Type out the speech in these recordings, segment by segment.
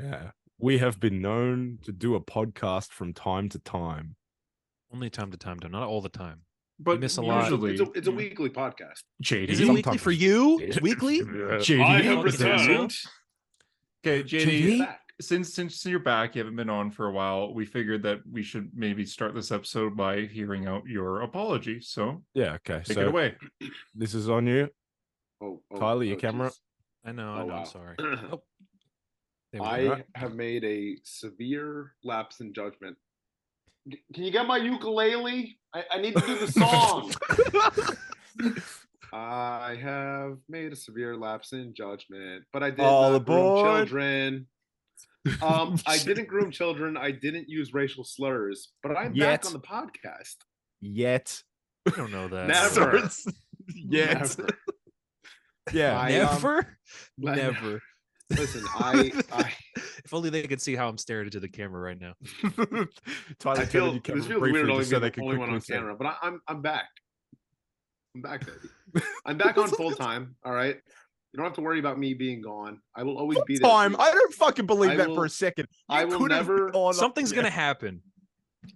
Yeah. We have been known to do a podcast from time to time. Only time to time, though, not all the time. But you miss a lot. It's a weekly podcast. JD, is it weekly for you? Weekly? JD, I have returned. Okay, JD, Back. since you're back, you haven't been on for a while. We figured that we should maybe start this episode by hearing out your apology. So yeah, okay. take it away. This is on you. Tyler, your camera. Geez. I know. Wow. I'm sorry. Oh. I have made a severe lapse in judgment. Can you get my ukulele? I need to do the song. I have made a severe lapse in judgment, but I did not groom children. I didn't groom children. I didn't use racial slurs, but I'm back on the podcast. Yet. I don't know that. Never. Yet. Never. Yeah. Never. Listen, I if only they could see how I'm staring into the camera right now. Tyler, this feels weird only so being they the only one on camera, but I'm back. I'm back, baby. I'm back on full time. All right. You don't have to worry about me being gone. I will always be there. Time. I don't fucking believe that for a second. I will never. Something's gonna happen.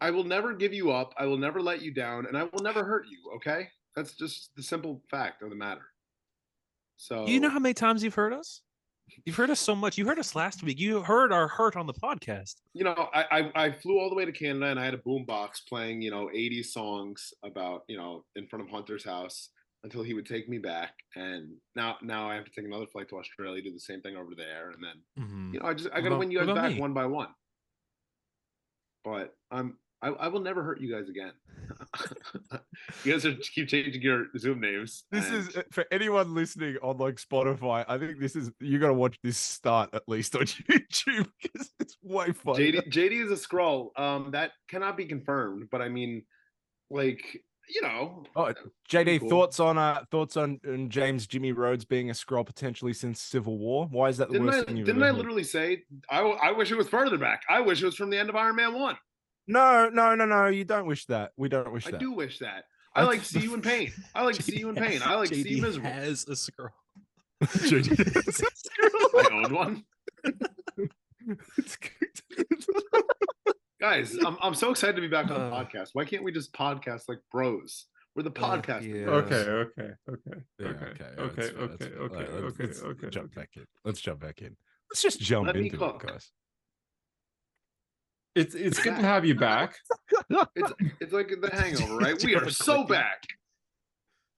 I will never give you up. I will never let you down, and I will never hurt you. Okay, that's just the simple fact of the matter. So you know how many times you've heard us? You've heard us so much. You heard us last week. You heard our hurt on the podcast. You know, I flew all the way to Canada and I had a boombox playing, 80s songs about, in front of Hunter's house until he would take me back. And now I have to take another flight to Australia, do the same thing over there. And then, I got to win you guys back one by one. But I will never hurt you guys again. You guys keep changing your Zoom names. This is for anyone listening on like Spotify. I think you got to watch this start at least on YouTube because it's way funny. JD is a scroll. That cannot be confirmed, but I mean, like Oh, JD, cool. thoughts on James Jimmy Rhodes being a scroll potentially since Civil War? Why is that the worst thing you've ever heard? Didn't I literally say I wish it was further back? I wish it was from the end of Iron Man 1. No. You don't wish that. We don't wish that. I do wish that. I like to see you in pain. I like to see you in pain. I like to see you miserable. Has a scroll. I own one. Guys, I'm so excited to be back on the podcast. Why can't we just podcast like bros? We're the podcast. Okay. Let's jump back in. Let's just jump into it, guys. It's good to have you back. It's like the Hangover, right? We are so back.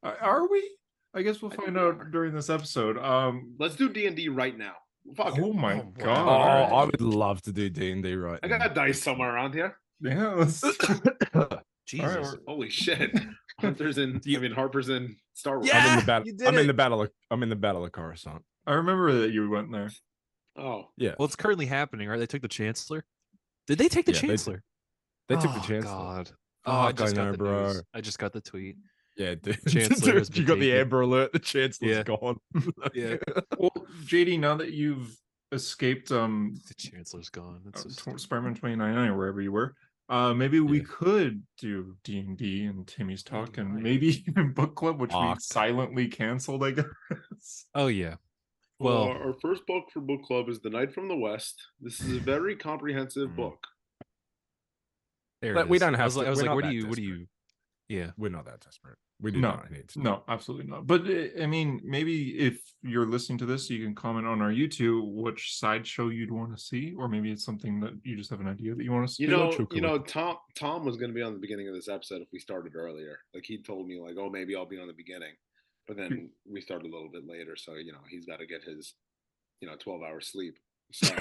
Are we? I guess we'll find out during this episode. Let's do D&D right now. Fuck oh my god! Oh, I would love to do D&D right now. I got dice somewhere around here. Yeah. Let's... Jesus! Right, holy shit! Harper's in Star Wars. Yeah, I'm in the battle of Coruscant. I remember that you went there. Oh yeah. Well, it's currently happening, right? They took the Chancellor. Did they take the Chancellor? They took the Chancellor. God. I know, bro. News. I just got the tweet. Yeah, dude. Chancellor you got the Amber Alert. The Chancellor's gone. Yeah. Well, JD, now that you've escaped, the Chancellor's gone. Spider-Man 2099 or wherever you were, maybe we could do D&D and Timmy's Talk, and maybe even book club, which we silently canceled, I guess. Oh yeah. Well, our first book for book club is The Night from the West. This is a very comprehensive book. But we don't have. I was like, what do you? Yeah, we're not that desperate. We do not need to. No, absolutely not. But I mean, maybe if you're listening to this, you can comment on our YouTube which sideshow you'd want to see, or maybe it's something that you just have an idea that you want to see. Tom was going to be on the beginning of this episode if we started earlier. Like he told me, like, oh, maybe I'll be on the beginning, but then we started a little bit later, so he's got to get his 12-hour sleep. So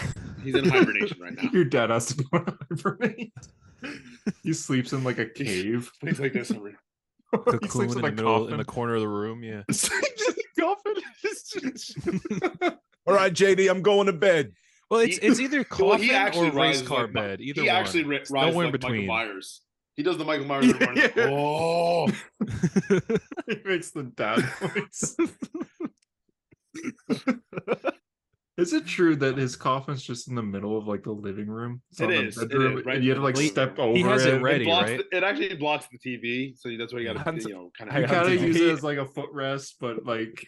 he's in hibernation right now. Your dad has to go to hibernate. He sleeps in like a cave. He's like this. He sleeps in the corner of the room. Yeah. All right, JD, I'm going to bed. Well, it's either coffin or race car bed. Either he one. Actually rises nowhere in like between. Michael Myers. He does the Michael Myers. Oh, he makes the dad voice. Is it true that his coffin's just in the middle of like the living room? It is, right? You have to like step over. He has it ready, right? It actually blocks the TV, so that's why you got to kind of. You gotta use it as like a footrest, but like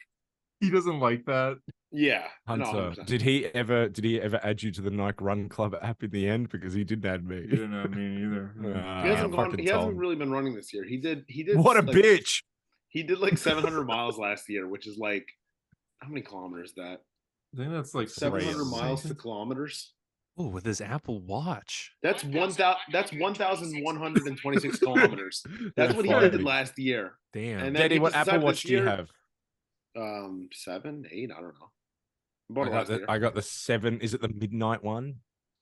He doesn't like that. Yeah, no, Hunter, 100%. did he ever add you to the Nike Run Club app in the end? Because he didn't add me. He didn't have me either. He hasn't gone. fucking He hasn't Tom. really been running this year. He did. What a like, bitch! He did like 700 miles last year, which is like how many kilometers is that? I think that's like 700 miles to something. kilometers. Oh, with his Apple Watch. That's 1,126 kilometers. That's what he funny. did last year. Damn. And then Daddy, he what just Apple decided Watch this do you year- have? 7, 8, I don't know. I bought it last year. I got the 7. Is it the midnight one?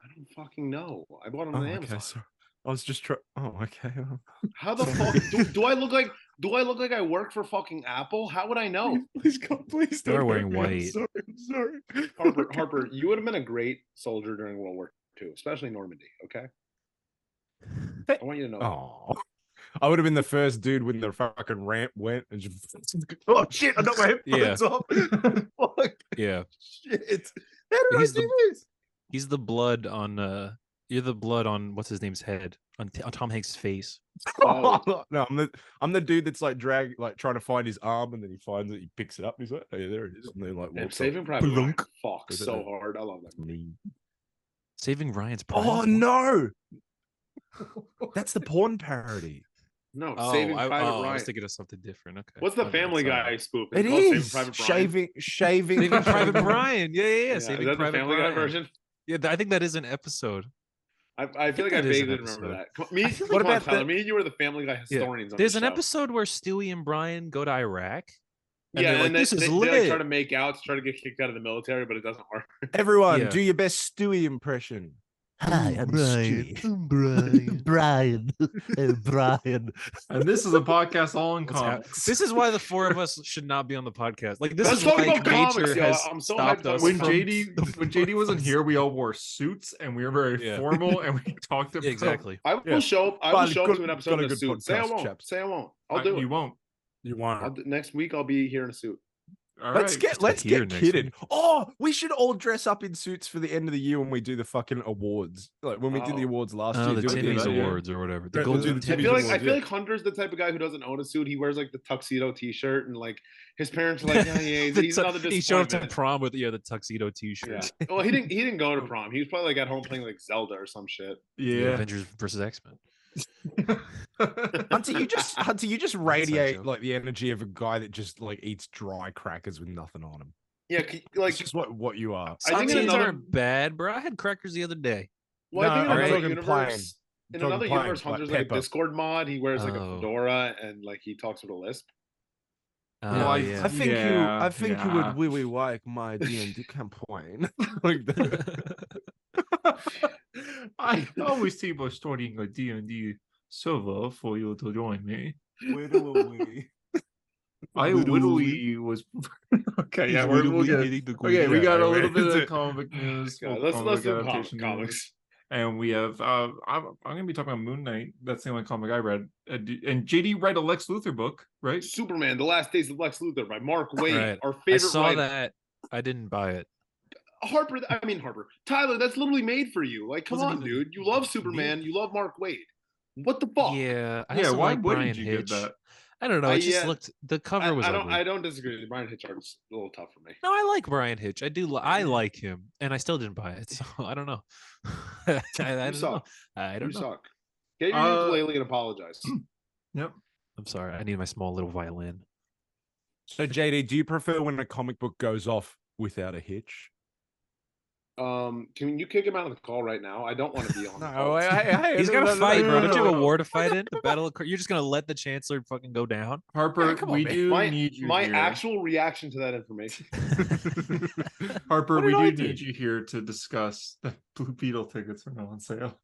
I don't fucking know. I bought it Oh, on okay. Amazon. Sorry. I was just trying. Oh, okay. How the fuck do I look like? Do I look like I work for fucking Apple? How would I know? Please, God, please You are don't wearing hurt me. white. I'm sorry. Harper, you would have been a great soldier during World War II, especially Normandy. Okay, I want you to know. That. Oh, I would have been the first dude when the fucking ramp went and just. Oh shit! I knocked my headphones off. Fuck. Yeah. Shit. How did He's I do this? He's the blood on you're the blood on what's his name's head on Tom Hanks' face. Oh. No, I'm the dude that's like trying to find his arm, and then he finds it, he picks it up, he's like, oh yeah, there it is. And then like And walks Saving off. Private Ryan. Plunk. Fuck, so hard. I love that movie. Me. Saving Ryan's Oh Private. no. That's the porn parody. No, Oh, Saving Private I Ryan. was thinking of something different. Okay. What's the Okay, Family sorry. Guy spoof? It called is Saving Private Ryan. shaving Saving Private Brian. Yeah. Yeah, Saving is that Private the Family Guy Brian. version? Yeah, I think that is an episode. I feel like I that is an vaguely remember episode. that. Come on, Me, I feel what like- about Tyler? Me and you were the Family Guy Yeah. historians. On There's this an show. episode where Stewie and Brian go to Iraq. And Yeah, they're like, and this is they lit. like try to make out to try to get kicked out of the military, but it doesn't work. Everyone, Yeah. do your best Stewie impression. Hi, I'm Brian. Stewie. I'm Brian. Brian. Brian. And this is a podcast all in What's hap- comics. This is why the four of us should not be on the podcast. Like this Let's is talk why about comics, nature yo. has I'm so stopped hyped on us. when from- JD wasn't here, we all wore suits and we were very Yeah. formal and we talked about Exactly. I will Yeah. show up. I But will show up good- to an got episode a in a good suit. Say I podcast, won't. chaps. Say I won't. I'll do You it. won't. You want Next week I'll be here in a suit. All let's right. get let's here get next kidded. week. Oh, we should all dress up in suits for the end of the year when we do the fucking awards. Like when we did the Oh. awards last Oh, year. the do it Timmy's Timmy's again. yeah. Awards or whatever. The Right, Golden we'll do the I Timmy's feel like Awards, I feel yeah. like Hunter's the type of guy who doesn't own a suit. He wears like the tuxedo T-shirt, and like his parents are like, yeah, he's another He showed up to disappointment. prom with the tuxedo T-shirt. Yeah. Well, he didn't go to prom. He was probably like at home playing like Zelda or some shit. Yeah. Avengers versus X-Men. Hunter, you just radiate joke. like the energy of a guy that just like eats dry crackers with nothing on him. Yeah, like It's just what you are. I think in Saltines another- aren't bad, bro. I had crackers the other day. well, I think in No, I'm another talking universe, plain. in I'm talking another plain, universe, like Hunter's like a pepper. Discord mod. He wears like a Oh. fedora and like he talks with a lisp. Well, Oh, I yeah. I think you Yeah. would really like my D&D campaign. Like that. I always think about starting a D&D server for you to join me. Where do we? I Where do literally was okay. Yeah, we'll get it. Okay, we got a little bit of comic news. God, well, let's comic do adaptation news. comics. And we have I'm gonna be talking about Moon Knight. That's the only comic I read. And JD read a Lex Luthor book, right? Superman: The Last Days of Lex Luthor by Mark Waid, Right. our I favorite saw writer. that. I didn't buy it. Harper, Tyler, that's literally made for you. Like, come Wasn't on, even dude. You love Superman. You love Mark Waid. What the fuck? Yeah, I Yeah, also why like wouldn't Brian you Hitch. get that? I don't know. It just yeah, looked. The cover was ugly. I don't disagree with you. Brian Hitch art's a little tough for me. No, I like Brian Hitch. I do. I like him, and I still didn't buy it. So I don't know. I don't know. suck. I You don't know. suck. Get your ukulele and apologize. Yep. I'm sorry. I need my small little violin. So JD, do you prefer when a comic book goes off without a hitch? Can you kick him out of the call right now? I don't want to be on the call. No, hey, He's got to no, fight, no, bro. no, Don't you have no. a war to fight in? The battle. You're just gonna let the Chancellor fucking go down? Harper, Yeah, come on, we man. do my need you my here. actual reaction to that information. Harper, What we did do I do? need you here to discuss the Blue Beetle tickets are now on sale.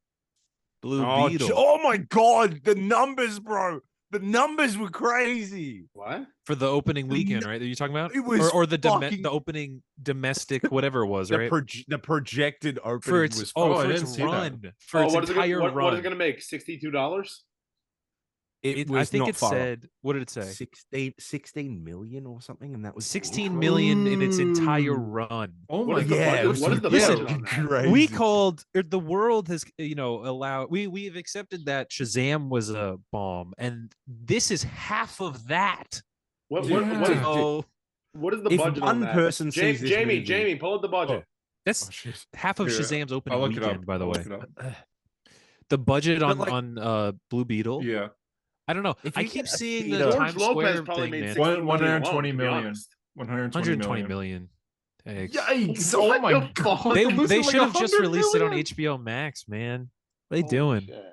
Blue Oh, Beetle oh my god, the numbers, bro. The numbers were crazy. What? for the opening weekend, right? That you talking about? It was or the fucking- the opening domestic, whatever it was, The, right? the projected opening For its was Oh, I for didn't its see that. run, for its what is it entire gonna, run. what is it going to make? $62? it I was think not it far off. said. What did it say? 16 million or something, and that was 16 million in its entire run. Oh What my is the god! yeah, budget? What is the listen, budget on that? crazy. We called the world has allowed we've accepted that Shazam was a bomb, and this is half of that. What, Yeah. what, what, So What is the If budget on one that? person sees this movie, Jamie, pull up the budget. That's shit. half of Here, Shazam's opening I'll look it up. weekend, by the I'll way. look it up. The budget But, on Blue Beetle. Yeah, I don't know. If I you keep get a seeing the theater- Times George Lopez Square probably thing, made man. 60 million 120 alone, to be million. honest. 120 million. Thanks. Yikes! What Oh my the god! fuck? They They're losing they like should have just 100 released it on million. HBO Max, man. What are they Holy doing? shit.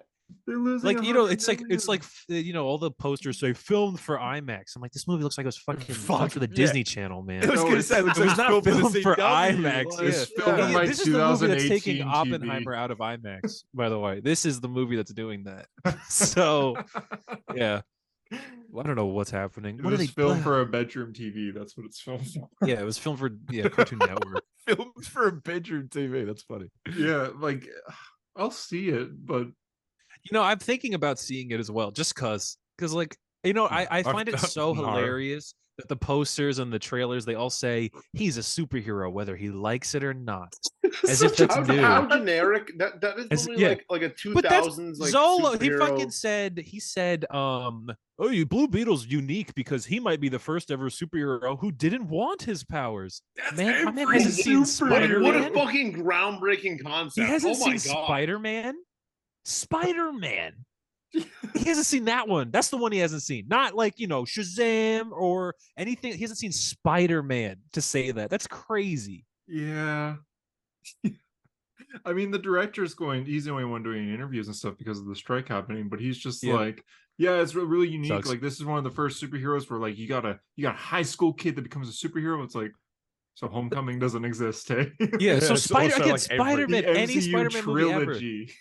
They're losing Like, you know, 100 it's like million. you know, all the posters say filmed for IMAX. I'm like, this movie looks like it was fucking filmed for the yeah. Disney Channel, man. I was No, gonna it's- say, it looks It was like not filmed filmed for CW. IMAX. Like, Yeah. It's filmed in my This is the movie that's taking 2018 Oppenheimer out of IMAX, by the way. This is the movie that's doing that. So, yeah. I don't know what's happening. It What are was they filmed for a bedroom TV. That's what it's filmed for. Yeah, it was filmed for Cartoon Network. Filmed for a bedroom TV. That's funny. Yeah, like I'll see it, but You know, I'm thinking about seeing it as well, just because like, you know, I find it so No. hilarious that the posters and the trailers, they all say he's a superhero, whether he likes it or not. As if that's new. How generic that is As- literally yeah. like a But that's 2000s like Zolo. He superhero- fucking said, oh, you Blue Beetle's unique because he might be the first ever superhero who didn't want his powers. Man, my man every hasn't seen superhero. What a Spider-Man. fucking groundbreaking He concept. hasn't Oh my seen god. Spider-Man. Spider-Man. He hasn't seen that one. That's the one he hasn't seen. Not like, you know, Shazam or anything. He hasn't seen Spider-Man to say that. That's crazy. yeah. I mean, the director's he's the only one doing interviews and stuff because of the strike happening, but he's just Yeah. like, yeah, it's really unique. Sucks. Like, this is one of the first superheroes where like you got a high school kid that becomes a superhero. It's like, so Homecoming doesn't exist, hey? Yeah, so it's also like Spider-Man, The any MCU Spider-Man movie ever. trilogy.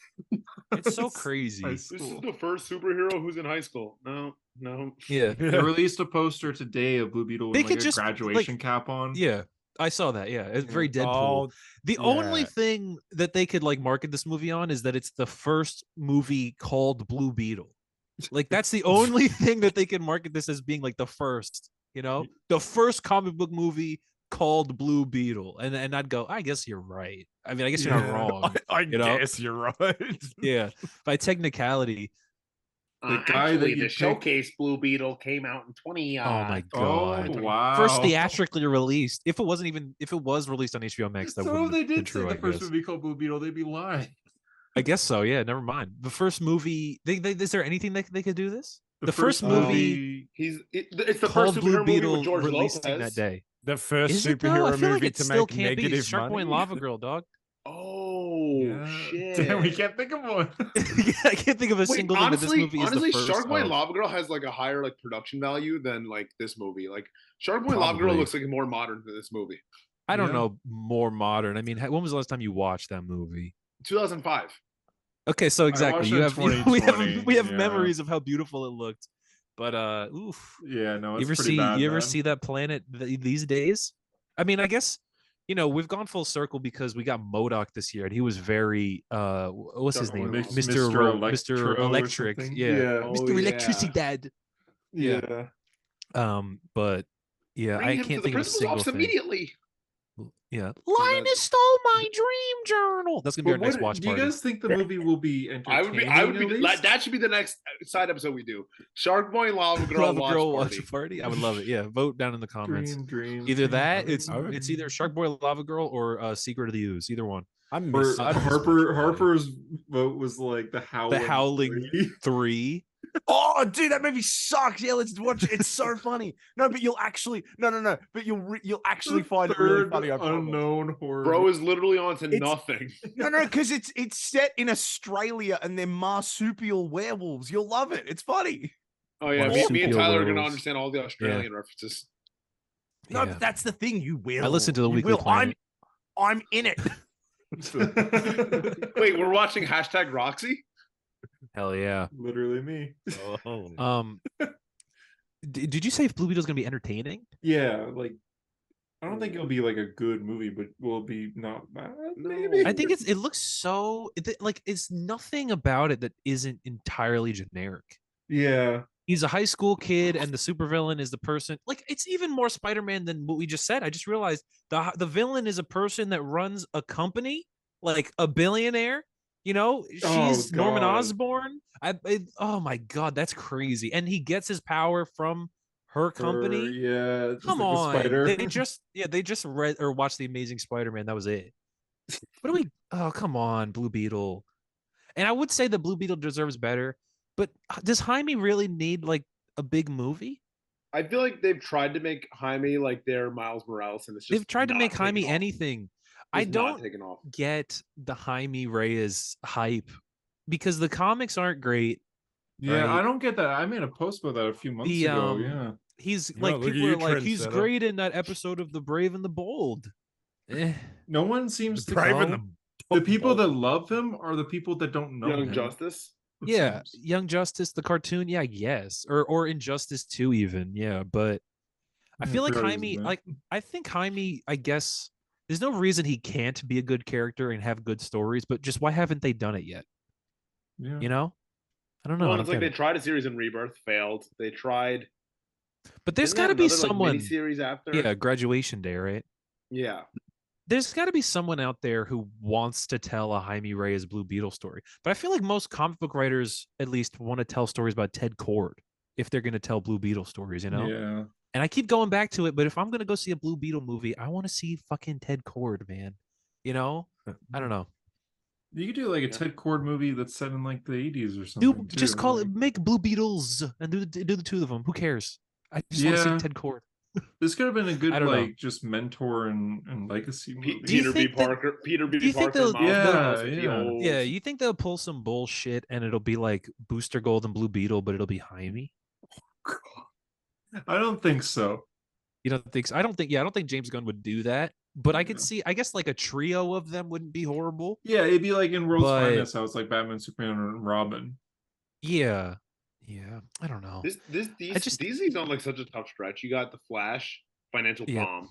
It's so High crazy. This is school. the first superhero who's in high school. No. Yeah. They released a poster today of Blue Beetle They with could like a just, graduation like- cap on. Yeah. I saw that. Yeah. It's very Deadpool. Oh, The only yeah. thing that they could like market this movie on is that it's the first movie called Blue Beetle. Like that's the only thing that they can market this as being like the first, you know, the first comic book movie called Blue Beetle. And I'd go, I guess you're right. I mean, I guess you're not Yeah. wrong. I you know? guess you're right. Yeah. By technicality. The guy that you the picked- showcase Blue Beetle came out in 20. Oh my Oh god. wow! First theatrically released. If it was released on HBO Max, that So wouldn't if they have been did say true. the I first guess. movie called Blue Beetle, they'd be lying. I guess so. Yeah. Never mind. The first movie. Is there anything that they could do this? The first movie. movie It's the called first Blue superhero movie Beetle with George releasing Lopez. that day. The first Is it though? I superhero feel like movie it to still make can't be. negative Shark Boy money. and Lava Girl, dog. Oh Yeah. shit! Damn, we can't think of one. I can't think of a single thing that this movie is honestly, the first. Shark Boy and of. Lava Girl has like a higher like production value than like this movie. Like Shark Boy and Lava Girl Probably. looks like more modern than this movie. I don't Yeah. know. More modern. I mean, when was the last time you watched that movie? 2005. Okay, so exactly. watched You it have in we have 2020, yeah. memories of how beautiful it looked. But oof. Yeah, no, it's You ever pretty see bad, you ever man. see that planet these days? I mean, I guess you know we've gone full circle because we got Modoc this year, and he was very what's his Dark name? Horse. Mr. Electric. Yeah, Oh, Mr. yeah. Electricity Dad. Yeah. But yeah, Bring I him to can't the think of a principal's single office thing. immediately. Yeah, So Linus stole my dream journal. That's gonna be But our next what, watch do you party. guys think the movie will be entertaining? I would at be least? that should be the next side episode we do. Shark Boy and Lava Girl Lava watch Girl party. watch party. I would love it. Yeah, vote down in the comments. Dream, Either dream, that, dream, it's dream. either Shark Boy Lava Girl or Secret of the Ooze. Either one. I miss I miss Harper's vote was like the Howling. The Howling 3. 3. Oh, dude, that movie sucks. Yeah, let's watch it. It's so funny. No, but you'll actually no. But you'll actually find it really Third funny. I promise. unknown horror. Bro is literally on to It's- nothing. No, because it's set in Australia and they're marsupial werewolves. You'll love it. It's funny. Oh yeah, me and Marsupial Tyler are gonna werewolves. understand all the Australian references. No, Yeah. but that's the thing. You will. I listen to the You Weekly will. Planet. I'm in it. Wait, we're watching hashtag Roxy. Hell yeah. Literally me. Did you say if Blue Beetle's gonna be entertaining? Yeah, like I don't think it'll be like a good movie, but will it be not bad? Maybe. I think it looks so like it's nothing about it that isn't entirely generic. Yeah. He's a high school kid, and the supervillain is the person. Like it's even more Spider-Man than what we just said. I just realized the villain is a person that runs a company, like a billionaire. You know, she's Norman God. Osborn. Oh my god, that's crazy. And he gets his power from Her company. Yeah, just Come like the on, spider. they just read or watched the Amazing Spider-Man. That was it. What do we? Oh, come on, Blue Beetle. And I would say the Blue Beetle deserves better, but does Jaime really need like a big movie? I feel like they've tried to make Jaime like their Miles Morales, and it's just They've tried to not make taking Jaime off. anything. I It's not don't taking off. get the Jaime Reyes hype because the comics aren't great. Yeah, Right? I don't get that. I made a post about that a few months ago. Yeah. He's Yeah, like look at people you, are like he's trendsetter. great in that episode of The Brave and the Bold. Eh. No one seems to Brave and go. The people that love him are the people that don't know Young him. Justice. it Yeah, seems. Young Justice, the cartoon, yeah, yes, or Injustice 2 even, yeah. But I feel like forgot he was in Jaime, that. like I think Jaime, I guess there's no reason he can't be a good character and have good stories, but just why haven't they done it yet? Yeah. You know, I don't know. Well, I and don't it's like get they it. tried a series in Rebirth, failed. They tried. But there's Didn't got they to have be another like someone. mini series after? Yeah, Graduation Day, right? Yeah. There's got to be someone out there who wants to tell a Jaime Reyes Blue Beetle story. But I feel like most comic book writers at least want to tell stories about Ted Cord if they're going to tell Blue Beetle stories, you know? Yeah. And I keep going back to it, but if I'm going to go see a Blue Beetle movie, I want to see fucking Ted Cord, man. You know? I don't know. You could do like a Yeah. Ted Cord movie that's set in like the 80s or something. Do just too. call like, it make Blue Beetles and do the two of them. Who cares? I just want to see Yeah. Ted Cord. This could have been a good I don't know. like just mentor and legacy movie. Do you Peter B. think that- Parker. Peter do B. you think Parker. they'll- Miles Yeah, Morales with the yeah. old. Yeah, you think they'll pull some bullshit and it'll be like Booster Gold and Blue Beetle, but it'll be Jaime? I don't think so. You don't think so? I don't think James Gunn would do that. But I could Yeah. see, I guess like a trio of them wouldn't be horrible. Yeah, it'd be like in World's But- Finest, how it's like Batman, Superman, and Robin. Yeah. Yeah. I don't know. These DC's on like such a tough stretch. You got the Flash, financial Yeah. bomb.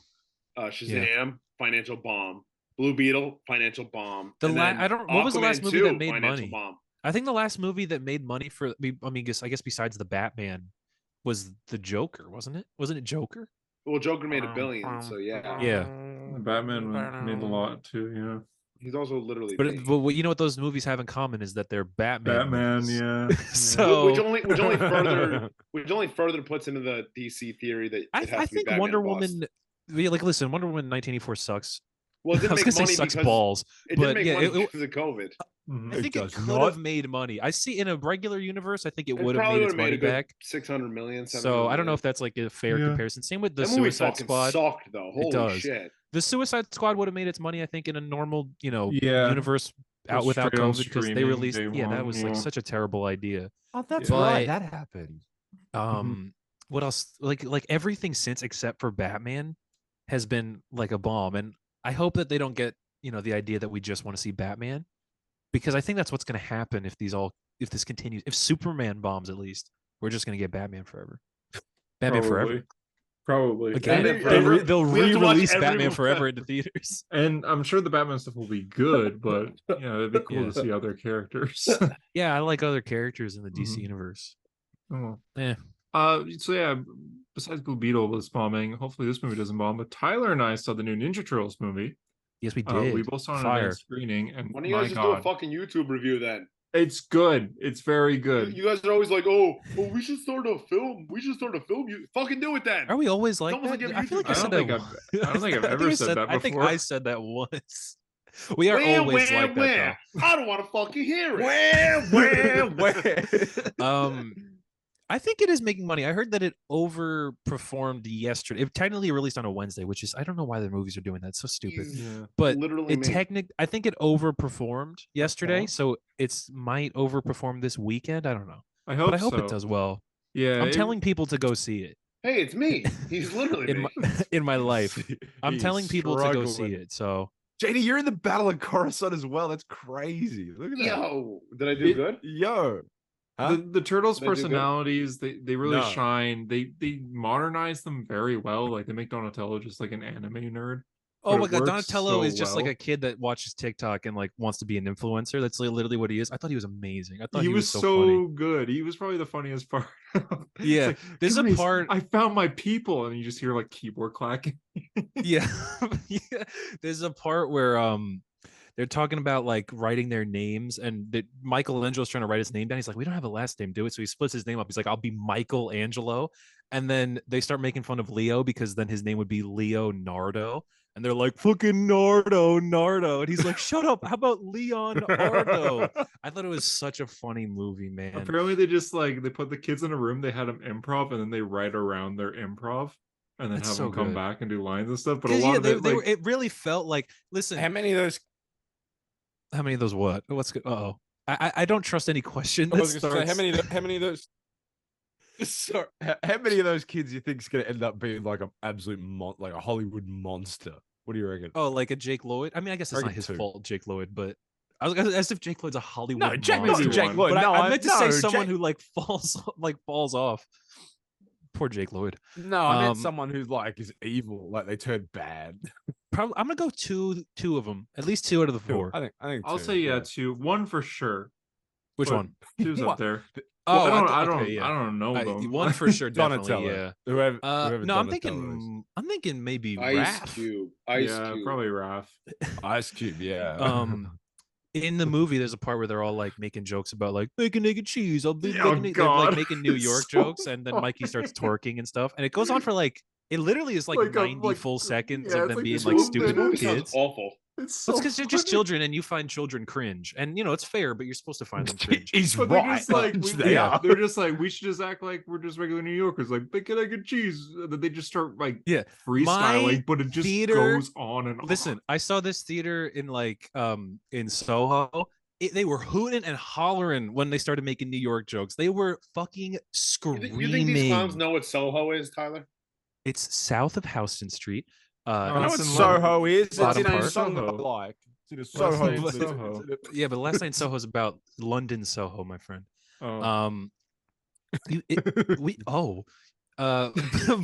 Shazam, financial bomb. Blue Beetle, financial bomb. The and la- then I don't- what was the last Aquaman movie 2, that made financial money? Bomb. I think the last movie that made money for I mean, I guess besides the Batman was the Joker, wasn't it? Wasn't it Joker? Well, Joker made $1 billion, so yeah. Yeah. Batman made a lot too. Yeah. He's also literally. But, paid. but what you know what those movies have in common is that they're Batman. movies. Yeah. So which only further puts into the DC theory that it has I to be think Batman Wonder bust. Woman. Yeah, like listen, Wonder Woman 1984 sucks. Well, it I didn't was make gonna say money sucks because balls. it but didn't make yeah, money it- because of COVID. Mhm. I think it does could not. have made money. I see in a regular universe, I think it It would have probably made would its have made money a good back. 600 million. So I don't know if that's like a fair Yeah. comparison. Same with the that movie Suicide fucking Squad. sucked though. Holy does. shit! The Suicide Squad would have made its money, I think, in a normal, Yeah. universe out Just without straight on COVID because they streaming released. day Yeah, that one, was like yeah. such a terrible idea. Oh, that's Yeah. right. But- That happened. What else? Like everything since except for Batman has been like a bomb, and I hope that they don't get the idea that we just want to see Batman, because I think that's what's going to happen if this continues. If Superman bombs, at least we're just going to get Batman forever. Batman forever. Probably. Again, Batman Forever. they'll We have to watch re-release every Batman one. Forever into theaters. And I'm sure the Batman stuff will be good, but it'd be cool Yeah. to see other characters. Yeah, I like other characters in the DC Mhm. universe. Oh. Yeah. So yeah, besides Blue Beetle was bombing, hopefully this movie doesn't bomb. But Tyler and I saw the new Ninja Turtles movie. Yes, we did. We both saw it on a Fire. nice screening, and Why don't you my guys just do a God, fucking YouTube review then? it's good. It's very good. You guys are always like, oh, we should start a film. We should start a film. You fucking do it then. Are we always like almost that? like every I feel like I I said don't that. think I don't think I've ever said that I think before. I said that once. We are Where, always where, like where? I don't want to fucking hear it. Where? that, though. I think it is making money. I heard that it overperformed yesterday. It technically released on a Wednesday, which is I don't know why the movies are doing that. It's so stupid. He's Yeah. But literally it made- I think it overperformed yesterday, Okay. so it's might overperform this weekend. I don't know, I hope but I hope so. it does well. Yeah, I'm it- telling people to go see it Hey, it's me. He's literally in me. my in my life. I'm He's telling people to go see struggling. it. So JD, you're in the Battle of Coruscant as well. That's crazy. Look at that. Yo, did I do It- good? Yo. Huh? the Turtles' Did I do good? personalities, they really No. shine. They modernize them very well. Like they make Donatello just like an anime nerd. oh But my it god, works Donatello so is just like well. a kid that watches TikTok and like wants to be an influencer. That's literally what he is. I thought he was amazing. I thought He was so funny. good. He was probably the funniest part. It's Yeah, like, there's a "Guys, part- I found my people, and you just hear like keyboard clacking. Yeah. Yeah. There's a part where they're talking about like writing their names, and Michelangelo's trying to write his name down. He's like, we don't have a last name, do it. So he splits his name up. He's like, I'll be Michelangelo. And then they start making fun of Leo because then his name would be Leonardo. And they're like, fucking Nardo. And he's like, shut up. How about Leonardo? I thought it was such a funny movie, man. Apparently they just like they put the kids in a room, they had them improv, and then they write around their improv and then That's have so them come good. back and do lines and stuff. But a 'Cause, lot yeah, of it, like, it really felt like, listen, How many of those? how many of those what? What's good? Uh-oh. I don't trust any question I that was gonna say, starts. how many of those? Sorry, how many of those kids do you think is going to end up being like an absolute like a Hollywood monster? What do you reckon? Oh, like a Jake Lloyd? I mean, I guess it's not his fault, Jake Lloyd, but I was as if Jake Lloyd's a Hollywood No, Jake monster. Lloyd. But No, I meant to say no, someone who like falls off. Poor Jake Lloyd. No, I meant someone who like is evil, like they turn bad. Probably, I'm gonna go two of them, at least 2 out of the 4. I think I'll two, say yeah, 2. 1 for sure. Which but one? 2's What? up there. Oh, I don't know them. 1 for sure, definitely. Donatello. Yeah. Whoever No, I'm Donatello is. thinking maybe Ice Raph. Cube. Yeah, probably Raph. Ice Cube. Yeah. In the movie, there's a part where they're all like making jokes about like bacon, egg, and cheese. I'll be Oh, making they're like God. making New It's York so jokes, and then Mikey starts twerking and stuff, and it goes on for like it literally is like, Like a- 90 like- full seconds yeah, of it's them like being this like whole stupid thing. Movie sounds kids. awful. It's so That's because they're just funny. children, and you find children cringe, and you know it's fair, but you're supposed to find them cringe. He's But they're right. just like They are. they're just like we should just act like we're just regular New Yorkers, like bacon, egg, and cheese. That they just start like Yeah, freestyling, but it just theater- goes on and Listen, on. I saw this theater in like in Soho. They were hooting and hollering when they started making New York jokes. They were fucking screaming. You think these clowns know what Soho is, Tyler? It's south of Houston Street. I know what It's in Soho is. It's Bottom in a part. song that I Soho. like. It's in a Last Soho. Night in it's- Soho. Yeah, but Last Night in Soho is about London Soho, my friend. Oh.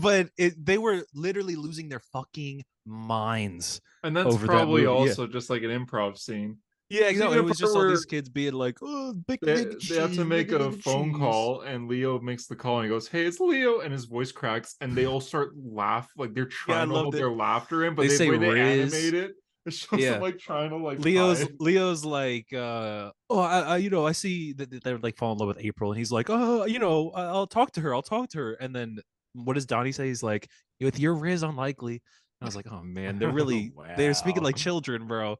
But they were literally losing their fucking minds. And that's over that probably movie, yeah. also just like an improv scene. Yeah, exactly. It was just all these kids being like, "Oh, They have to make a phone call, and Leo makes the call, and he goes, "Hey, it's Leo," and his voice cracks, and they all start laugh like they're trying to hold loved it. their laughter in, but They the say way they Riz. animate it, it shows Yeah. them like trying to like Leo's hide. like, I see that they're like falling in love with April, and he's like, I'll talk to her, and then what does Donnie say? He's like, with your Riz, unlikely. And I was like, oh man, they're speaking like Wow. children, bro.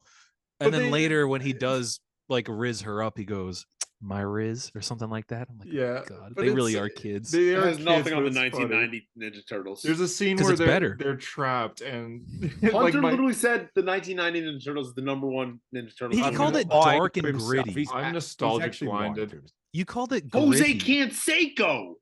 But And then they- later when he does like Riz her up, he goes, my Riz or something like that. I'm like, Yeah, oh, God, but they really it's- are kids. They It are has kids, nothing on but the it's funny. 1990 Ninja Turtles. There's a scene 'Cause where it's they're better. they're trapped, and Hunter like my, literally said the 1990 Ninja Turtles is the #1 Ninja Turtles. He I'm called gonna it lying dark to and himself. gritty. He's I'm he's nostalgic actually lying blinded. to himself. You called it Jose gritty. Canseco.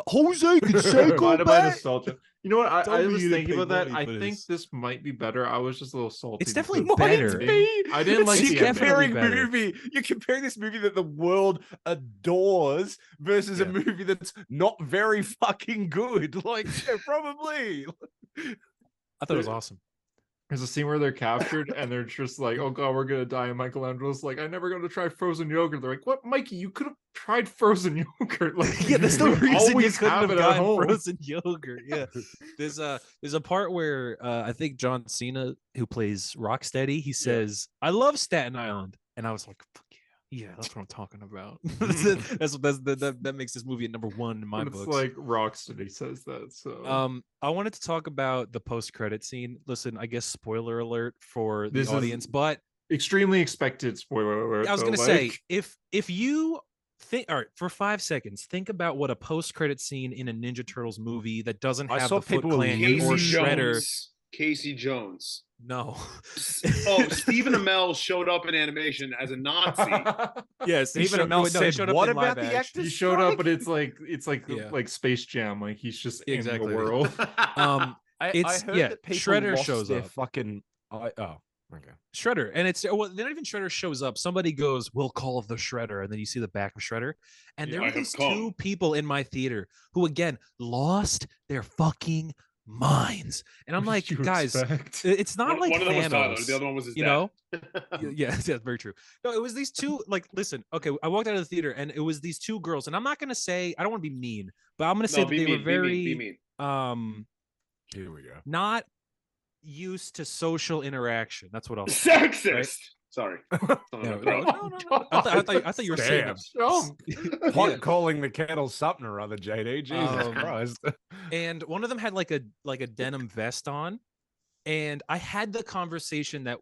Jose Canseco, Blinded by man. nostalgia. You know what? I Don't was need to thinking pay about that. money I for think this. this might be better. I was just a little salty. It's definitely because better. the ending- I didn't like You're the ending. comparing Definitely better. You're comparing this movie that the world adores versus a Yeah. movie that's not very fucking good. Like, yeah, probably. I thought it was awesome. There's a scene where they're captured and they're just like, "Oh God, we're gonna die." And Michelangelo's like, "I never going to try frozen yogurt." They're like, "What, Mikey? You could have tried frozen yogurt." Like, Yeah, there's no we reason you always couldn't have it at gotten home. frozen yogurt. Yeah, there's a part where I think John Cena, who plays Rocksteady, he says, "I love Staten Island," and I was like, "Fuck yeah, that's what I'm talking about." That makes this movie at #1 in my But it's books. like Rocksteady says that. So I wanted to talk about the post-credit scene. Listen, I guess spoiler alert for the This is audience, but extremely expected. Spoiler alert. I was though, gonna say like- if you think, all right, for 5 seconds, think about what a post-credit scene in a Ninja Turtles movie that doesn't I have saw the Foot people Clan lose- or Casey Shredder. Jones. Casey Jones. No. Oh, Stephen Amell showed up in animation as a Nazi. Yes, Stephen Amell he said, "What in live about the action. actors?" he showed up, but it's like Yeah. like Space Jam. Like he's just in Exactly. the world. I It's- heard yeah, that people Shredder lost shows their up. fucking. Okay. Shredder, and it's well, not even Shredder shows up. Somebody goes, "We'll call the Shredder," and then you see the back of Shredder, and there I were have these come. 2 people in my theater who again lost their fucking minds, and I'm What like, did you guys, expect? it's not like one of them was Tyler. Thanos, The other one was his you dad. know? Yeah, very true. No, it was these 2. Like, listen, okay, I walked out of the theater, and it was these 2 girls, and I'm not gonna say I don't want to be mean, but I'm gonna say No, that be they mean. were very Be mean. um Here we go. not used to social interaction. That's what I'll say. Sexist. Right? Sorry. No, I thought you were saying Damn. Pot calling the kettle something or other, JD. Jesus Christ. And one of them had like a denim vest on. And I had the conversation that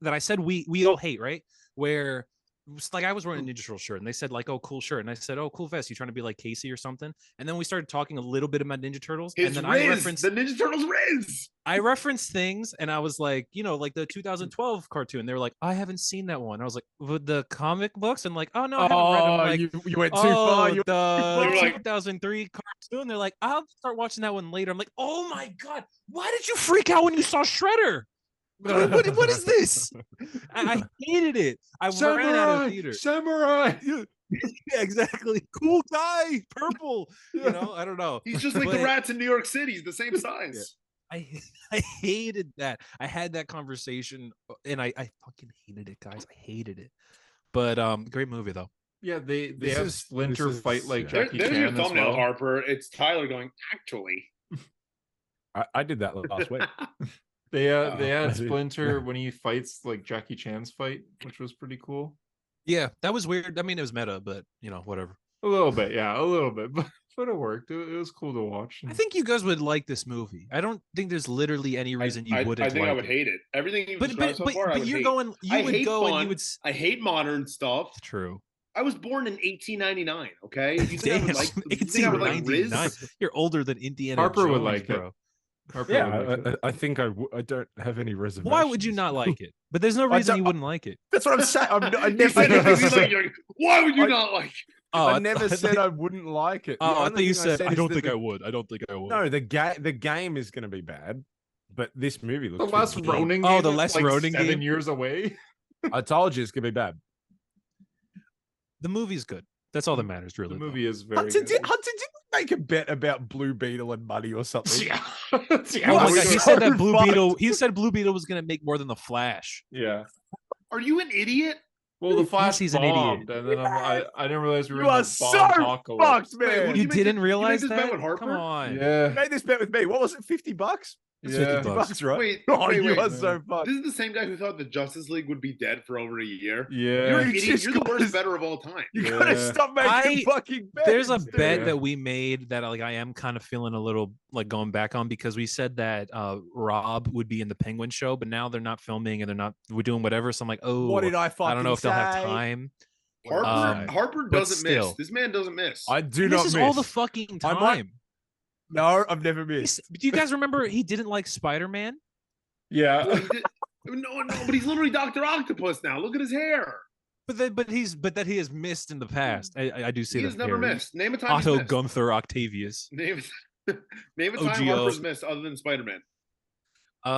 I said we all hate, right? Where it's like I was wearing a Ninja Turtle shirt and they said like, oh, cool shirt. And I said, oh, cool vest. You trying to be like Casey or something? And then we started talking a little bit about Ninja Turtles. His and then Riz, I referenced the Ninja Turtles Riz. I referenced things and I was like, like the 2012 cartoon. They were like, I haven't seen that one. I was like, with the comic books? And like, oh no, I haven't read them. I'm like, you went too far. You the like- 2003 cartoon. They're like, I'll start watching that one later. I'm like, oh my God, why did you freak out when you saw Shredder? What is this? I hated it. I ran out of theater. Samurai. Yeah, exactly. Cool guy, purple. I don't know. He's just like the rats in New York City. He's the same size. I hated that. I had that conversation and I fucking hated it, guys. I hated it. But great movie though. Yeah, they have Splinter fight like Jackie There's Chan your as thumbnail, well. Harper. It's Tyler going, actually. I did that last week. They had I see. Splinter when he fights like Jackie Chan's fight, which was pretty cool. Yeah, that was weird. I mean, it was meta, but whatever. A little bit, but it worked. It was cool to watch. I think you guys would like this movie. I don't think there's literally any reason you wouldn't. I think like I would hate it. Everything you've described so far, I would you're hate. going. You I would hate go fun. and you would. I hate modern stuff. True. I was born in 1899. Okay, you think I Damn, would like? You think I would like 1899. Riz? You're older than Indiana. Harper Jones, would like bro. it. Harper Yeah, would like it. I think I don't have any reservations. Why would you not like it? But there's no reason you wouldn't like it. That's what I'm saying. I You never, said it, you're like, why would you not like? Oh, I never said I wouldn't like it. Oh, I The thought only you thing said I is don't that think the- I would. I don't think I would. No, the game is going to be bad, but this movie The looks. last pretty good. Ronin Oh, game the is, last like Ronin 7 game? years away. I told you it's going to be bad. The movie's good. That's all that matters, really. The though. movie is very Hunter, good. did make a bet about Blue Beetle and money or something? Yeah. Oh my God, he so said that Blue fucked. Beetle. He said Blue Beetle was gonna make more than the Flash. Yeah. Are you an idiot? Well, the Flash he's an idiot. bombed, and then I didn't realize we were You in are the so bomb-apocalypse. fucked, Wait, man. what You make didn't this- realize you made this bet that? with Harper? Come on. You Yeah. made this bet with me. What was it? $50? It's Yeah. $50. Right? Wait, Oh, wait, you wait. are so fucked. This is the same guy who thought the Justice League would be dead for over a year. Yeah. You're an You idiot. just You're the gotta- worst better of all time. You gotta Yeah. stop making fucking bets. There's a dude. bet Yeah. that we made that like I am kind of feeling a little like going back on because we said that Rob would be in the Penguin show, but now they're not filming and we're doing whatever. So I'm like, oh, What did I fucking I don't know if they'll have say? time. Harper but doesn't miss. still. This man doesn't miss. I do And not this is miss. all the fucking I might- time. No, I've never missed. Do you guys remember he didn't like Spider-Man? Yeah. Well, no, but he's literally Dr. Octopus now. Look at his hair. But that he has missed in the past. I do see He that. has never Harry. missed. Name a time he's Otto missed. Gunther Octavius. Name a time OGO. Harper's missed other than Spider-Man. I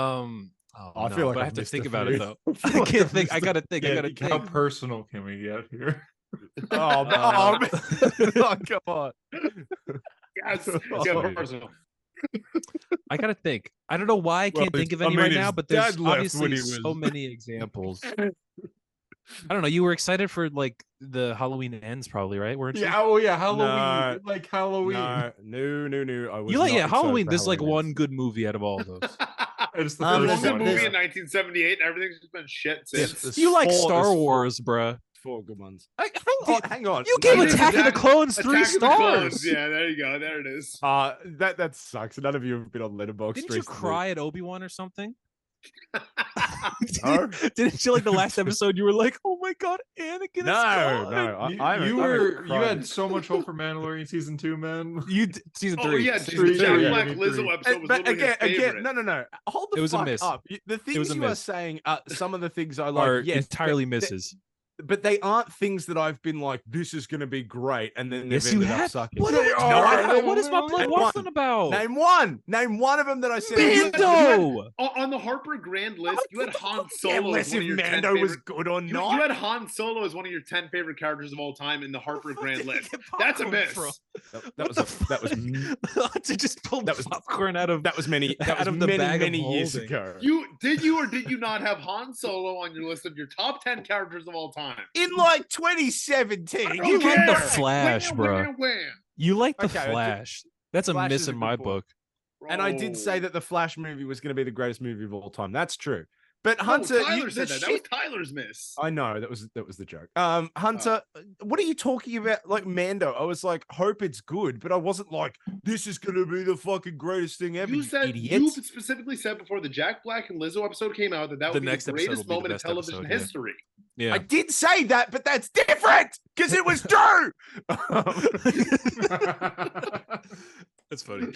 No, feel like but I I've have to missed think a about it few. though. I feel I like can't I've think. I missed a- gotta think. I Yeah, gotta how think. personal can we get here? Oh, man. Oh, man. Oh, come on. Yes, Oh, yeah, dude. personal. I gotta think. I don't know why I Well, can't think of I any mean, right now, his but there's dad left obviously when he so was- many examples. I don't know. You were excited for like the Halloween ends, probably, right? Weren't you? Yeah, oh yeah, Halloween. No. Like Halloween. No. I was You like not yeah, excited Halloween. for There's like Halloween. one good movie out of all those. It's the Um, One first good one. movie yeah. in 1978, and everything's just been shit since. There's You like four- Star there's Wars, bruh. Four good ones. Hang Hang on. You gave I did Attack of the Attack- Clones 3 Attack of the Clones. stars. Yeah, there you go. There it is. That sucks. None of you have been on Letterboxd. Didn't you recently. cry at Obi-Wan or something? No. Didn't you like the last episode? You were like, "Oh my god, Anakin is No, gone." no. You, I you haven't you cried. had so much hope for Mandalorian season 2, man. Season Oh 3. yeah, Three, the Jack yeah, Black me Lizzo three. episode was But literally his again, favorite. no. Hold the It was a fuck miss. up. The was things a you are miss. saying, some of the things I Are like, yes, entirely but- misses. but they aren't things that I've been like, this is going to be great, and then they've Yes, you ended up have. sucking. What, They are, are. what is my blood Name waffling one. about? Name one of them that I said. Mando. On the Harper Grand list, you had Han Yeah, Solo as unless one if of your 10 Mando was favorite. good or You not. had Han Solo as one of your 10 favorite characters of all time in the Harper Grand list. That's a miss. To just pull that was- popcorn out of that was many out of the bag of many years holding. ago. Did you or did you not have Han Solo on your list of your top 10 characters of all time? In like 2017. I You don't like the care. Flash, bro. Wham. You like the Okay, I did- Flash. That's a Flash miss is a in good my point. book. And I did say Bro. that the Flash movie was going to be the greatest movie of all time. That's true. But No, Hunter, Tyler you, said the that. That was shit- Tyler's miss. I know that was the joke. Hunter, what are you talking about? Like Mando, I was like, hope it's good, but I wasn't like, this is gonna be the fucking greatest thing ever. You said idiot. you specifically said before the Jack Black and Lizzo episode came out that The would be next the episode greatest will be the moment in best television episode, yeah. history. Yeah. I did say that, but that's different because it was true. That's funny.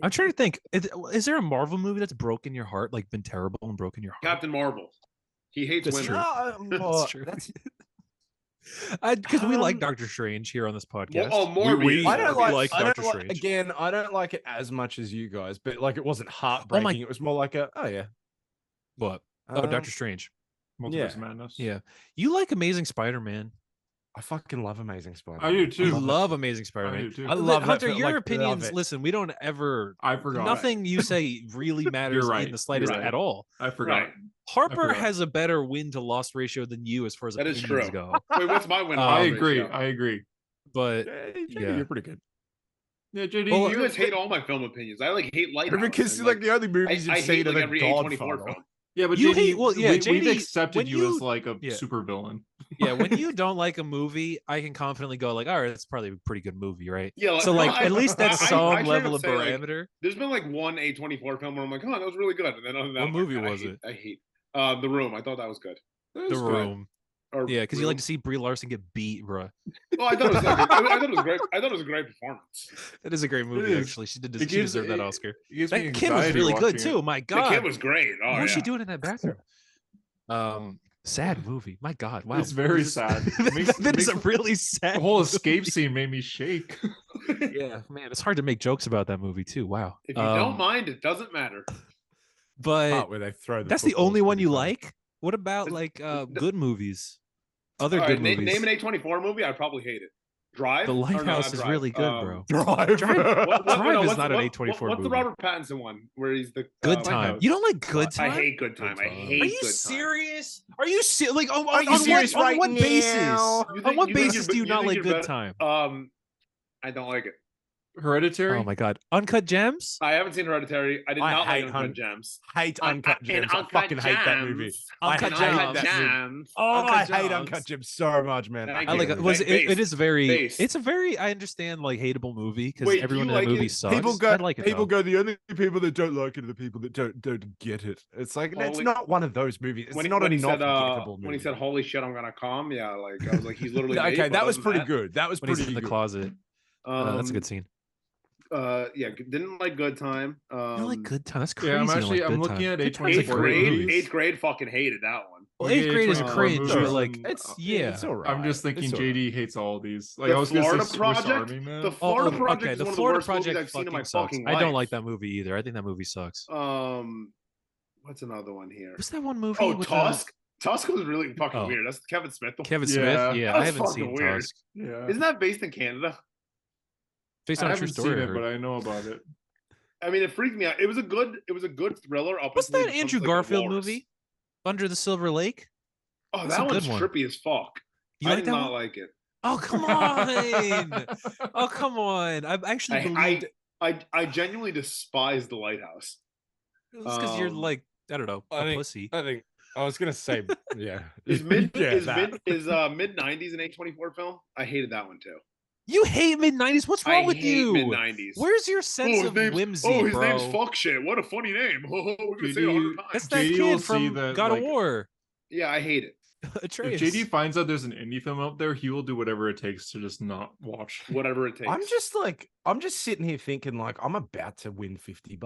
I'm trying to think. Is there a Marvel movie that's broken your heart, like been terrible and broken your heart? Captain Marvel. He hates That's women. true. That's true. Because we like Doctor Strange here on this podcast. Morbius. I don't like like Doctor Strange. Again, I don't like it as much as you guys, but like it wasn't heartbreaking. It was more like a yeah. What? Doctor Strange. Multiverse Madness. Yeah. You like Amazing Spider-Man. I fucking love Amazing Spider-Man. I do too. You love Amazing I Spider-Man. do too. I love Hunter, that, your like, opinions, love it. listen, we don't ever I forgot. nothing you say really matters right. in the slightest You're right. at all. I forgot. Right. Harper forgot. has a better win to loss ratio than you as far as That is opinions true. go. Wait, what's my win? I ratio? agree. I agree. But Yeah, you're pretty good. Yeah, JD. Well, You guys hate all my film opinions. I like hate Lighthouse. Because and, like the only movies I you've hate seen are like the every A24 Godfather. film. yeah, but You JD, hate- well, yeah, we've JD, accepted when you as you- like a yeah. supervillain. yeah, when you don't like a movie, I can confidently go like, all right, that's probably a pretty good movie, right? Yeah, So like at least that's I some straight level up of say, like, parameter. There's been like one A24 film where I'm like, oh, that was really good. And then other than that, What I'm like, movie "Man, was it? I hate The Room. I thought that was good. The Room. Or Yeah, because you like Room. to see Brie Larson get beat, bro. Oh, I thought it was like, I thought it was great. I thought it was a great performance. That is a great movie, is. actually. She It she gives- deserved that it- Oscar. It gives me That kid was anxiety really good watching it. too. My The God, kid was great. Oh, what was yeah. she doing in that bathroom? Sad movie. My God, wow. It's very sad. It makes- that is a makes- really sad. The whole escape movie. scene made me shake. Yeah, man, it's hard to make jokes about that movie too. Wow. If you don't mind, it doesn't matter. but Part where they throw that's the footballs only one pretty you funny. like. What about like good movies? Other All good right, movies. name an A24 movie. I'd probably hate it. Drive. The Or no, Lighthouse not is Drive. really good, bro. Drive. What, Drive is what's not the- an what- A24 What's the movie. Robert Pattinson one where he's the Good Time. Lighthouse. You don't like Good Time? I hate Good Time. I Good Time. hate Are Good you Time. serious? Are you like on, Are you on serious what, right on what basis? now? You On think- what you think basis you're- do you not think like you're Good better- Time? I don't like it. Hereditary. Oh my God, Uncut Gems. I haven't seen Hereditary. I did I not like hate Uncut Hun- Gems. Hate Un- Uncut in Gems. I Uncut fucking hate that movie. Gems. I Uncut hate Gems. that movie. Gems. Oh, Uncut I hate Gems. Uncut Gems so much, man. Thank I like you. it. Was it? It is very. Based. It's a very. I understand like hateable movie because Wait, do everyone you in that like movie it? sucks. People go. I like it. People though. go. The only people that don't like it are the people that don't get it. It's like it's Holy- not one of those movies. It's not a he not said, forgettable movie. when he said, "Holy shit, I'm gonna come," yeah, like I was like, he's literally. okay, made, but that was other pretty than good. That was When he's pretty in the good. closet. that, That's a good scene. Yeah, didn't like Good Time. You don't like Good Time. That's crazy. Yeah, I'm you don't actually like I'm Good looking Time. at Good Time's a A24 Eighth great grade, movie. movies. eighth grade, fucking hated that one. Well, eighth grade is 24 cringe, movies but like and, It's yeah. It's all right. I'm just thinking It's all JD right. hates all these. Like The I was gonna Florida say Swiss Project? Army Man. The Florida Project okay, is the one of the Florida worst movies Project I've seen in my sucks. fucking I don't life. like that movie either. I think that movie sucks. What's another one here? What's that one movie? Oh, with, Tusk. Tusk was really fucking Oh. weird. That's Kevin Smith. Kevin Yeah. Smith. Yeah, That I was haven't fucking seen weird. Tusk. Yeah. Isn't that based in Canada? Based I on a true haven't story. seen I it, heard. but I know about it. I mean, it freaked me out. It was a good thriller. Up What's until that he becomes, Andrew like, a Garfield walrus. movie? Under the Silver Lake. Oh, That's that a one's good one. trippy as fuck. You I like did that not one? like it. Oh come on! Oh come on! I've actually believed I genuinely despise The Lighthouse. it's because you're um, like I don't know I a think- pussy. I think I was gonna say, yeah. Is mid Yeah, is that. mid '90s an A24 film? I hated that one too. You hate mid '90s. What's wrong I with hate you? mid '90s. Where's your sense of whimsy, his bro? name's fuck shit. What a funny name. We're gonna say it 100 times. That's that JD will kid see from that, God like, of War. Yeah, I hate it. Atreus. If JD finds out there's an indie film out there, he will do whatever it takes to just not watch. Whatever it takes. I'm just sitting here thinking like I'm about to win $50.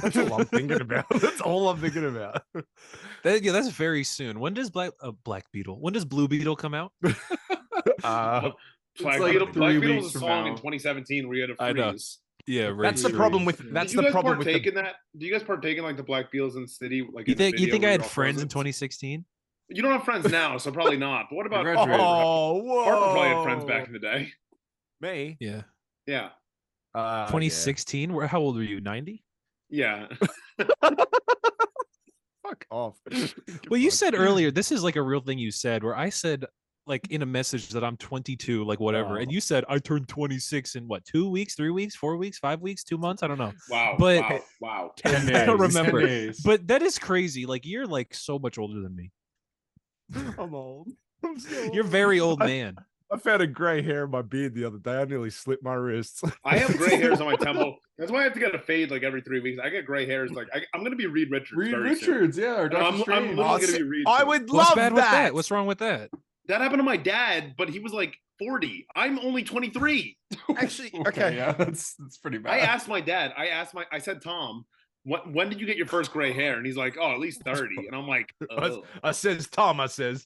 That's all I'm thinking about. That's all I'm thinking about. Yeah, that's very soon. When does Black Beetle? When does Blue Beetle come out? Black It's like Beetle, 3 Black Beetle weeks was a from song in now. 2017 where you had I to know. freeze. Yeah, right. That's the problem with that's Did you the guys problem with partake the, in that? Do you guys partake in like the Black Beatles in the city? Like You in the think video I where had you're all friends in frozen? 2016? You don't have friends now, so probably not. But what about graduated. Oh, whoa. Harper probably had friends back in the day. me. Yeah. Yeah. 2016. How old were you? 90? Yeah. Fuck off. Well, you said earlier, this is like a real thing you said, where I said like in a message that I'm 22, like whatever, and you said I turned 26 in what, 2 weeks, 3 weeks, 4 weeks, 5 weeks, 2 months, I don't know. Wow. But Wow. 10 days. I don't remember. 10 days. But that is crazy. Like you're like so much older than me. I'm old. I'm so You're old. very old man. I found a gray hair in my beard the other day. I nearly slipped my wrists. I have gray hairs on my temple. That's why I have to get a fade like every 3 weeks. I get gray hairs. Like I'm going to be Reed Richards. Reed very soon. Richards, yeah, or And Doctor I'm Strange. literally going to be Reed. I soon. would What's love bad with that. that? What's wrong with that? That happened to my dad, but he was like 40. I'm only 23. Actually, okay. yeah, that's pretty bad. I asked my dad. I said, Tom, when did you get your first gray hair? And he's like, oh, at least 30. And I'm like, oh. I says, Tom, I says.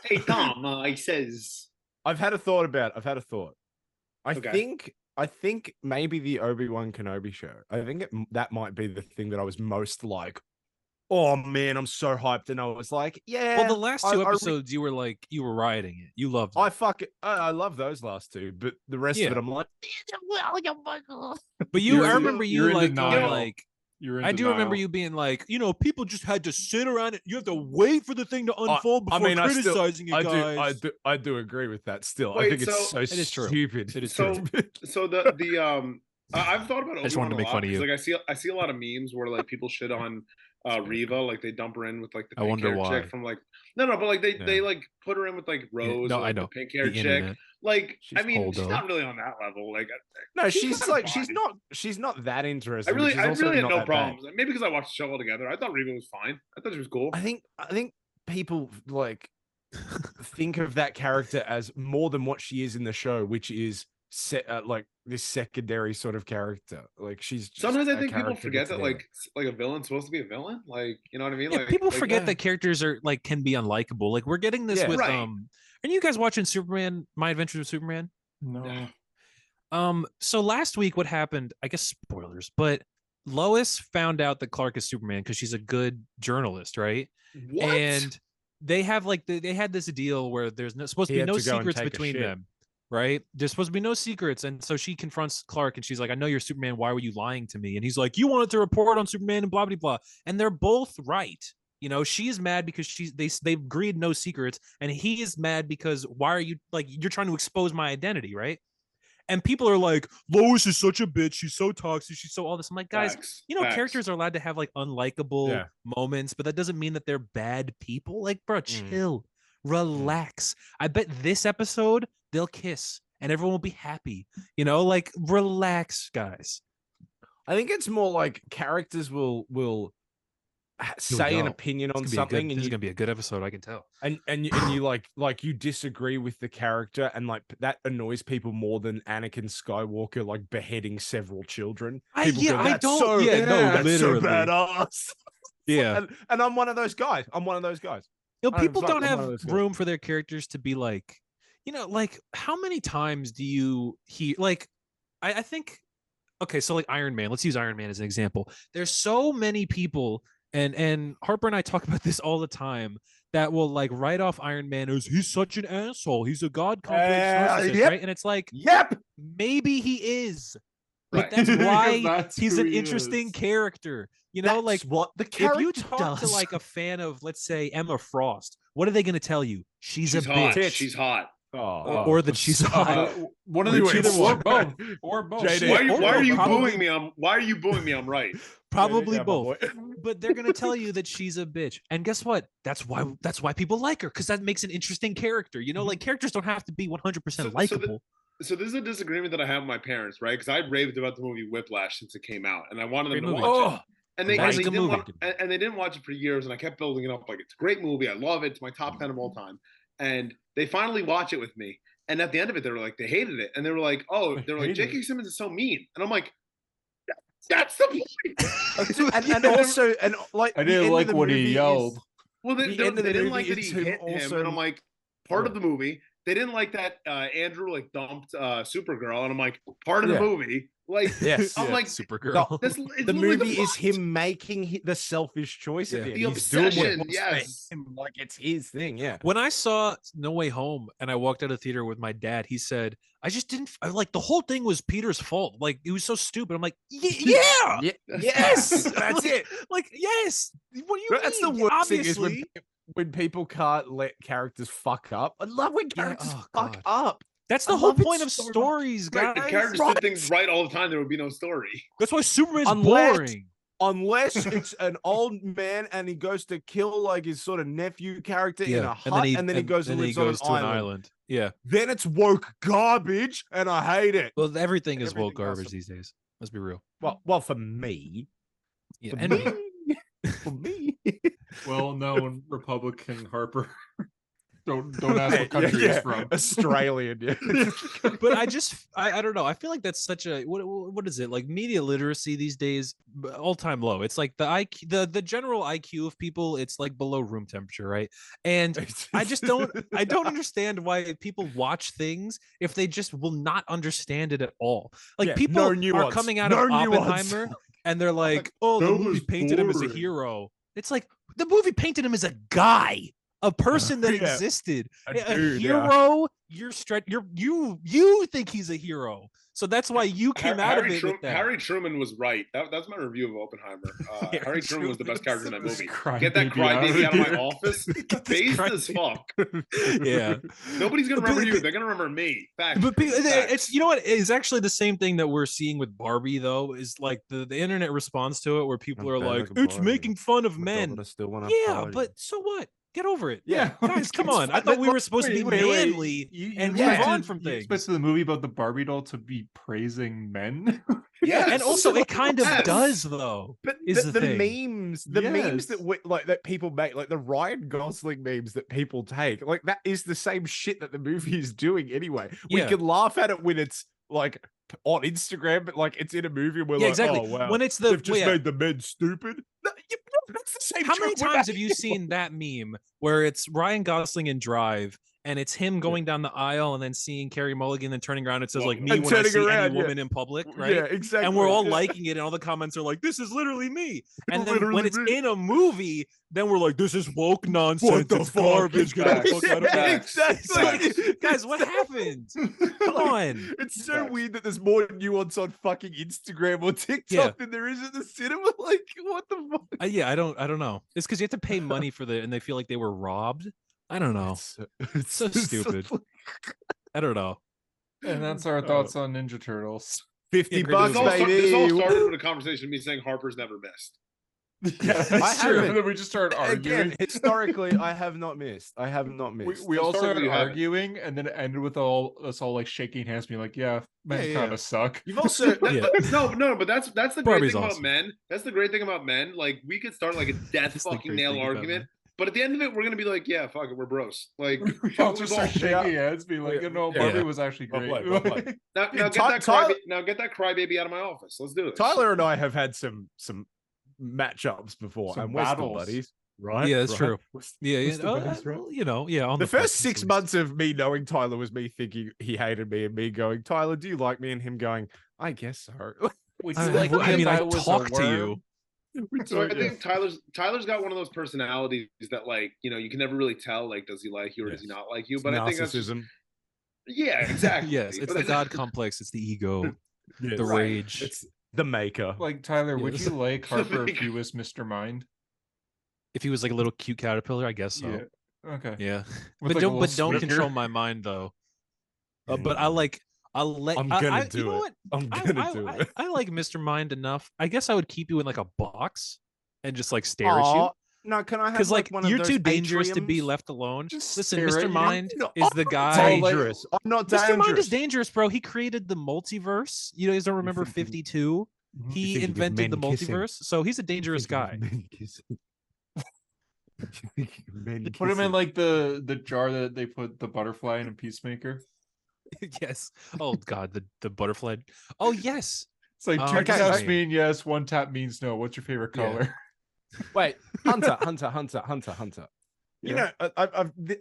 Hey, Tom, I says. I've had a thought. I Okay. think maybe the Obi-Wan Kenobi show. I think that might be the thing that I was most like, oh man, I'm so hyped. And I was like, yeah. Well, the last two I episodes, you were rioting it. You loved it. I love those last two, but the rest of Yeah. it, I'm like, But You're I in- remember you you're in like denial. like You're in I do denial. remember you being like, people just had to sit around it. You have to wait for the thing to unfold before criticizing it, guys. I do agree with that. Still, I Wait, think it's so- so It is true. stupid. It is So- true. So I've thought about Obi-Wan I just wanted to a make lot fun of because, you. like I see a lot of memes where like people shit on Riva, like they dump her in with like the I pink wonder hair why. chick from like but like they Yeah. like put her in with like Rose, no, or, like, I know. the pink hair The chick. internet. Like She's I mean, cold, she's though. not really on that level. Like No, she's kinda she's not that interesting. I really but she's also had not no that bad. problems. Maybe because I watched the show all together. I thought Riva was fine. I thought she was cool. I think people like think of that character as more than what she is in the show, which is like this secondary sort of character. Like she's just Sometimes I a think people character forget that's that there. like a villain's supposed to be a villain. Like you know what I mean? Yeah, Like people like, forget yeah. that characters are like can be unlikable. Like we're getting this Yeah. with Right. Are you guys watching Superman? My Adventures with Superman? No. So last week, what happened? I guess spoilers, but Lois found out that Clark is Superman because she's a good journalist, right? What? And they have like they had this deal where there's supposed to He be had no to go and secrets take a between shit. them, right? There's supposed to be no secrets, and so she confronts Clark, and she's like, "I know you're Superman. Why were you lying to me?" And he's like, "You wanted to report on Superman and blah blah blah." And they're both right. She's mad because they agreed no secrets, and he is mad because why are you like you're trying to expose my identity, right? And people are like, Lois is such a bitch. She's so toxic. She's so all this. I'm like, guys, Facts. characters are allowed to have like unlikable Yeah. moments, but that doesn't mean that they're bad people. Like, bro, Mm. chill, relax. I bet this episode they'll kiss and everyone will be happy. Like relax, guys. I think it's more like characters will say an go. opinion on This something, is gonna be a good episode. I can tell. and you like you disagree with the character, and like that annoys people more than Anakin Skywalker like beheading several children. People go, "That's so, Yeah, no, that's so literally. badass." Yeah. And I'm one of those guys. People I'm don't one have of those guys. room for their characters to be like, like how many times do you hear like I think okay, so like Iron Man, let's use Iron Man as an example. There's so many people and Harper and I talk about this all the time that will like write off Iron Man as he's such an asshole. He's a god complex narcissist, yep. right? And it's like, Yep. maybe he is. But Right. that's Because why that's he's who an he interesting is. character. That's Like what the if character you talk to does. like a fan of, let's say, Emma Frost, what are they going to tell you? She's a hot. bitch. She's hot. Or that she's hot. One of the Wait, two, what? or both, or both. JD. Why are you Probably- booing me? Why are you booing me? I'm right. Probably Yeah, my both. boy. But they're gonna tell you that she's a bitch. And guess what? That's why people like her, because that makes an interesting character. Like characters don't have to be 100% likable. So this is a disagreement that I have with my parents, right? Because I raved about the movie Whiplash since it came out, and I wanted them Great to movie. watch it. And they, Nice and, they good didn't movie. watch, and they didn't watch it for years, and I kept building it up like it's a great movie. I love it. It's my top 10 of all time. And they finally watch it with me. And at the end of it, they were like, they hated it. And they were like, oh, they were like, J.K. Simmons is so mean. And I'm like, that's the point. and also, and like I the didn't end of like the when he movie yelled. is- Well, they The end of the didn't movie like that he is him hit him. also- And I'm like, part of the movie. They didn't like that Andrew like dumped Supergirl. And I'm like, part of the Yeah. movie. Like, Yes. I'm like, Supergirl. this, it's the literally movie is plot. him making the selfish choice at Yeah. the end. The He's doing what obsession, wants to yes. him, like it's his thing. Yeah. When I saw No Way Home and I walked out of the theater with my dad, he said, I just didn't like the whole thing was Peter's fault. Like it was so stupid. I'm like, yeah, Yes, that's it. Like, yes. What do you That's mean? the worst Obviously. thing is when people can't let characters fuck up. I love when Yeah, characters oh, fuck God. up. That's I the whole love it point of so much. stories, Right, guys. if characters right. did things right all the time, there would be no story. That's why Superman's Unless- boring. Unless it's an old man and he goes to kill like his sort of nephew character in a hut, and then he goes and lives on an island. Yeah. Then it's woke garbage, and I hate it. Well, everything is woke Everything else- garbage these days. Let's be real. Well, for me, Yeah. for And me, for me. Well-known Republican Harper. Don't ask what country Yeah, he's from. Australian. Yeah. but I don't know. I feel like that's such a what is it like media literacy these days? All time low. It's like the IQ, the general IQ of people. It's like below room temperature, right? And I don't understand why people watch things if they just will not understand it at all. Like Yeah, people no are nuance, coming out no of nuance. Oppenheimer and they're like, "Oh, the that movie was painted him as a boring. hero." It's like the movie painted him as a guy, a person that Yeah. existed, A a dude, yeah. hero. You think he's a hero, so that's why you came out of it with that. Harry Truman was right. That's my review of Oppenheimer. Harry Truman was the best character in that movie. Get that crybaby out of my office. Based as fuck. Yeah, Nobody's gonna remember you. They're gonna remember me. Facts. but Facts. it's, you know what, it's actually the same thing that we're seeing with Barbie though, is like the internet response to it where people are like, it's making fun of men. Yeah, but so what? Get over it. Yeah. Guys, come on. I thought we were supposed to be manly and move on from You things. expect the movie about the Barbie doll to be praising men? Yes. And also, it kind of Yes. does though. But is the the memes, the memes that Yes. that people make, like the Ryan Gosling memes that people take, like that is the same shit that the movie is doing anyway. We Yeah. can laugh at it when it's like on Instagram, but like it's in a movie and we're Yeah, like, exactly. oh wow, When it's the they've just made the men stupid. No, that's the same. How many joke we're times have you making. seen that meme where it's Ryan Gosling in Drive and it's him going down the aisle and then seeing Carrie Mulligan and turning around and it says like me And when I turning see around, any yeah. woman in public, right? Yeah, exactly. And we're all yeah. liking it and all the comments are like, this is literally me. And then Literally when it's me. in a movie, then we're like, this is woke nonsense. the It's fuck? garbage. Get the Facts. fuck out of here. Exactly. It's like, guys, what happened? Come on. It's so Facts. weird that there's more nuance on fucking Instagram or TikTok Yeah. than there is at the cinema. Like, what the fuck? Yeah, I don't know. It's because you have to pay money for and they feel like they were robbed. I don't know. It's so stupid. I don't know. And that's our thoughts on Ninja Turtles. 50 Yeah, bucks, This all, baby. this all started with a conversation of me saying Harper's never missed. Yeah, I that's true. haven't. And then we just started arguing. Again, historically, I have not missed. I have not we missed. we all started Historically, you haven't. arguing, and then it ended with us all like shaking hands, being like, "Yeah, men Yeah, kind of suck." You've also Yeah. No, but that's the great Barbie's thing awesome. about men. That's the great thing about men. Like we could start like a death That's the fucking great nail thing about argument, men. but at the end of it, we're gonna be like, yeah, fuck it, we're bros. Like We all just start shaking hands, being like, Yeah. "You know, Yeah. Barbie was actually Well great." played, well played. now, Yeah, now get that crybaby out of my office. Let's do this. Tyler and I have had some matchups before, Some and we're still battles. buddies, right? Yeah, that's Right? true. We're Yeah, yeah. still buddies, right? You know, yeah. On The first fence, 6 at least. months of me knowing Tyler was me thinking he hated me, and me going, Tyler, do you like me? And him going, I guess so. Would I, you like I me mean, if I was a talked to worm? you. So I think Tyler's got one of those personalities that like you can never really tell like does he like you or does he Yes. not like you. It's But I think that's just, narcissism. yeah, exactly. Yes, it's But the God complex. It's the ego, Yes. the Right. rage. It's the maker. Like Tyler, would Yes. you like Harper if he was Mr. Mind? If he was like a little cute caterpillar, I guess so. Yeah. Okay. Yeah. With, But like, a don't little control squeaker? my mind though. But I'll let I'm gonna you do know it. what? I'm gonna do it. I like Mr. Mind enough. I guess I would keep you in like a box and just like stare at you. Aw, no, can I have Because like one of you're those too dangerous to be atriums? left alone. Just Listen, stare at Mr. you. Mind No, is I'm the not guy. dangerous. I'm not dangerous. Mr. Mind is dangerous, bro. He created the multiverse. You guys don't remember think of- 52? Mhm. He thinking of invented the men kissing. multiverse, so he's a dangerous guy. Put him in like the jar that they put the butterfly in Peacemaker. Yes. Oh God, the butterfly. Oh yes. It's like two Okay, taps right. mean yes, one tap means no. What's your favorite Yeah. color? Wait, Hunter. You Yeah. know,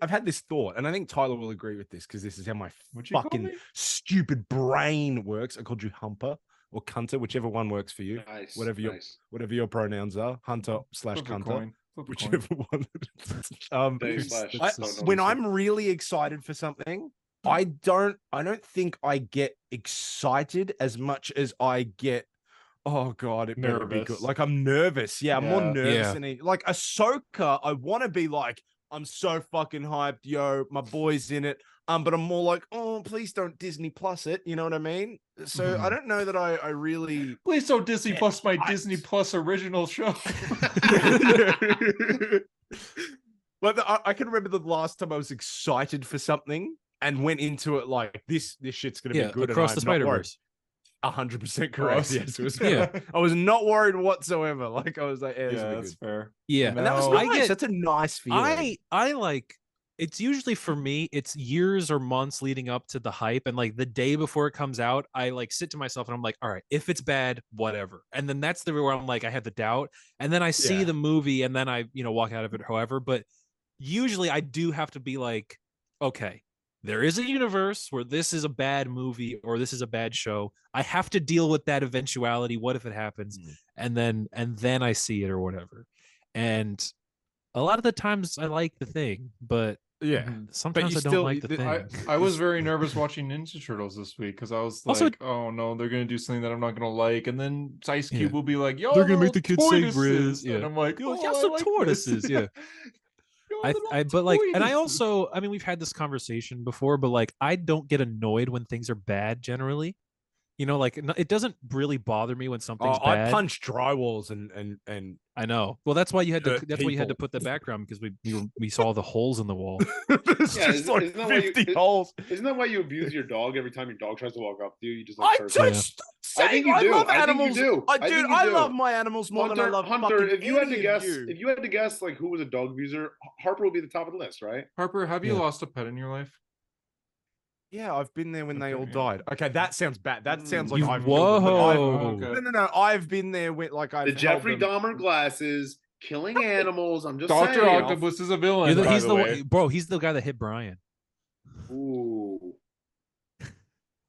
I've had this thought, and I think Tyler will agree with this because this is how my What'd you call fucking me? stupid brain works. I called you Humper or Cunter, whichever one works for you. Nice. Whatever your nice. whatever your pronouns are, Hunter / Flip a Cunter, coin. Flip a coin. whichever one. Day It's- slash it's I- the so when no, I'm really excited for something, I don't think I get excited as much as I get, oh God, it better be good. Nervous. Like I'm nervous. Yeah, I'm more Yeah. nervous Yeah. than like Ahsoka. I want to be like, I'm so fucking hyped, yo. My boy's in it. But I'm more like, oh, please don't Disney Plus it. You know what I mean? So I don't know that I really. Please don't Disney Plus my hyped. Disney Plus original show. But I can remember the last time I was excited for something and went into it like this shit's gonna be good. Across the Spider-Verse. 100% correct. Yes, it was good. Yeah. I was not worried whatsoever. Like I was like, yeah, Yeah, that's fair. Yeah. and that was No. nice. That's a nice feeling. I like it's usually for me, it's years or months leading up to the hype. And like the day before it comes out, I like sit to myself and I'm like, all right, if it's bad, whatever. And then that's the where I'm like, I have the doubt. And then I see the movie and then I, walk out of it, however. But usually I do have to be like, okay, there is a universe where this is a bad movie or this is a bad show. I have to deal with that eventuality. What if it happens? And then I see it or whatever. And a lot of the times I like the thing, but sometimes I don't like the thing. I was very nervous watching Ninja Turtles this week because I was like, Also- oh no, they're gonna do something that I'm not gonna like, and then Ice Cube will be like, yo, They're gonna make little the kids say tortoises. Grizz. Yeah. And I'm like, Yo, oh, y'all I some like tortoises. this. Yeah. Yo, I little but like, and I tortoises. also, I mean, we've had this conversation before, but like, I don't get annoyed when things are bad generally. Like it doesn't really bother me when something's bad. I punch drywalls and I know. Well, that's why you had to. hurt That's why you had to people. put the background because we saw the holes in the wall. there's Yeah, just isn't- like isn't that why you- 50 holes. Isn't that why you abuse your dog every time your dog tries to walk up to you? You just I like curse him? just I think you do. love I think you animals. do. I think you I do. love my animals more than I love Hunter. fucking If you had any to of guess, you. if you had to guess, like who was a dog abuser, Harper would be the top of the list, right? Harper, have you Yeah. lost a pet in your life? Yeah, I've been there when they all Okay. died. Okay, that sounds bad. That sounds like You- I've killed them, but whoa. Okay. No. I've been there with like I've The held Jeffrey them. Dahmer glasses, killing animals. I'm just Doctor saying. Octopus is a villain. by He's the the way. one, bro. He's the guy that hit Brian. Ooh, Is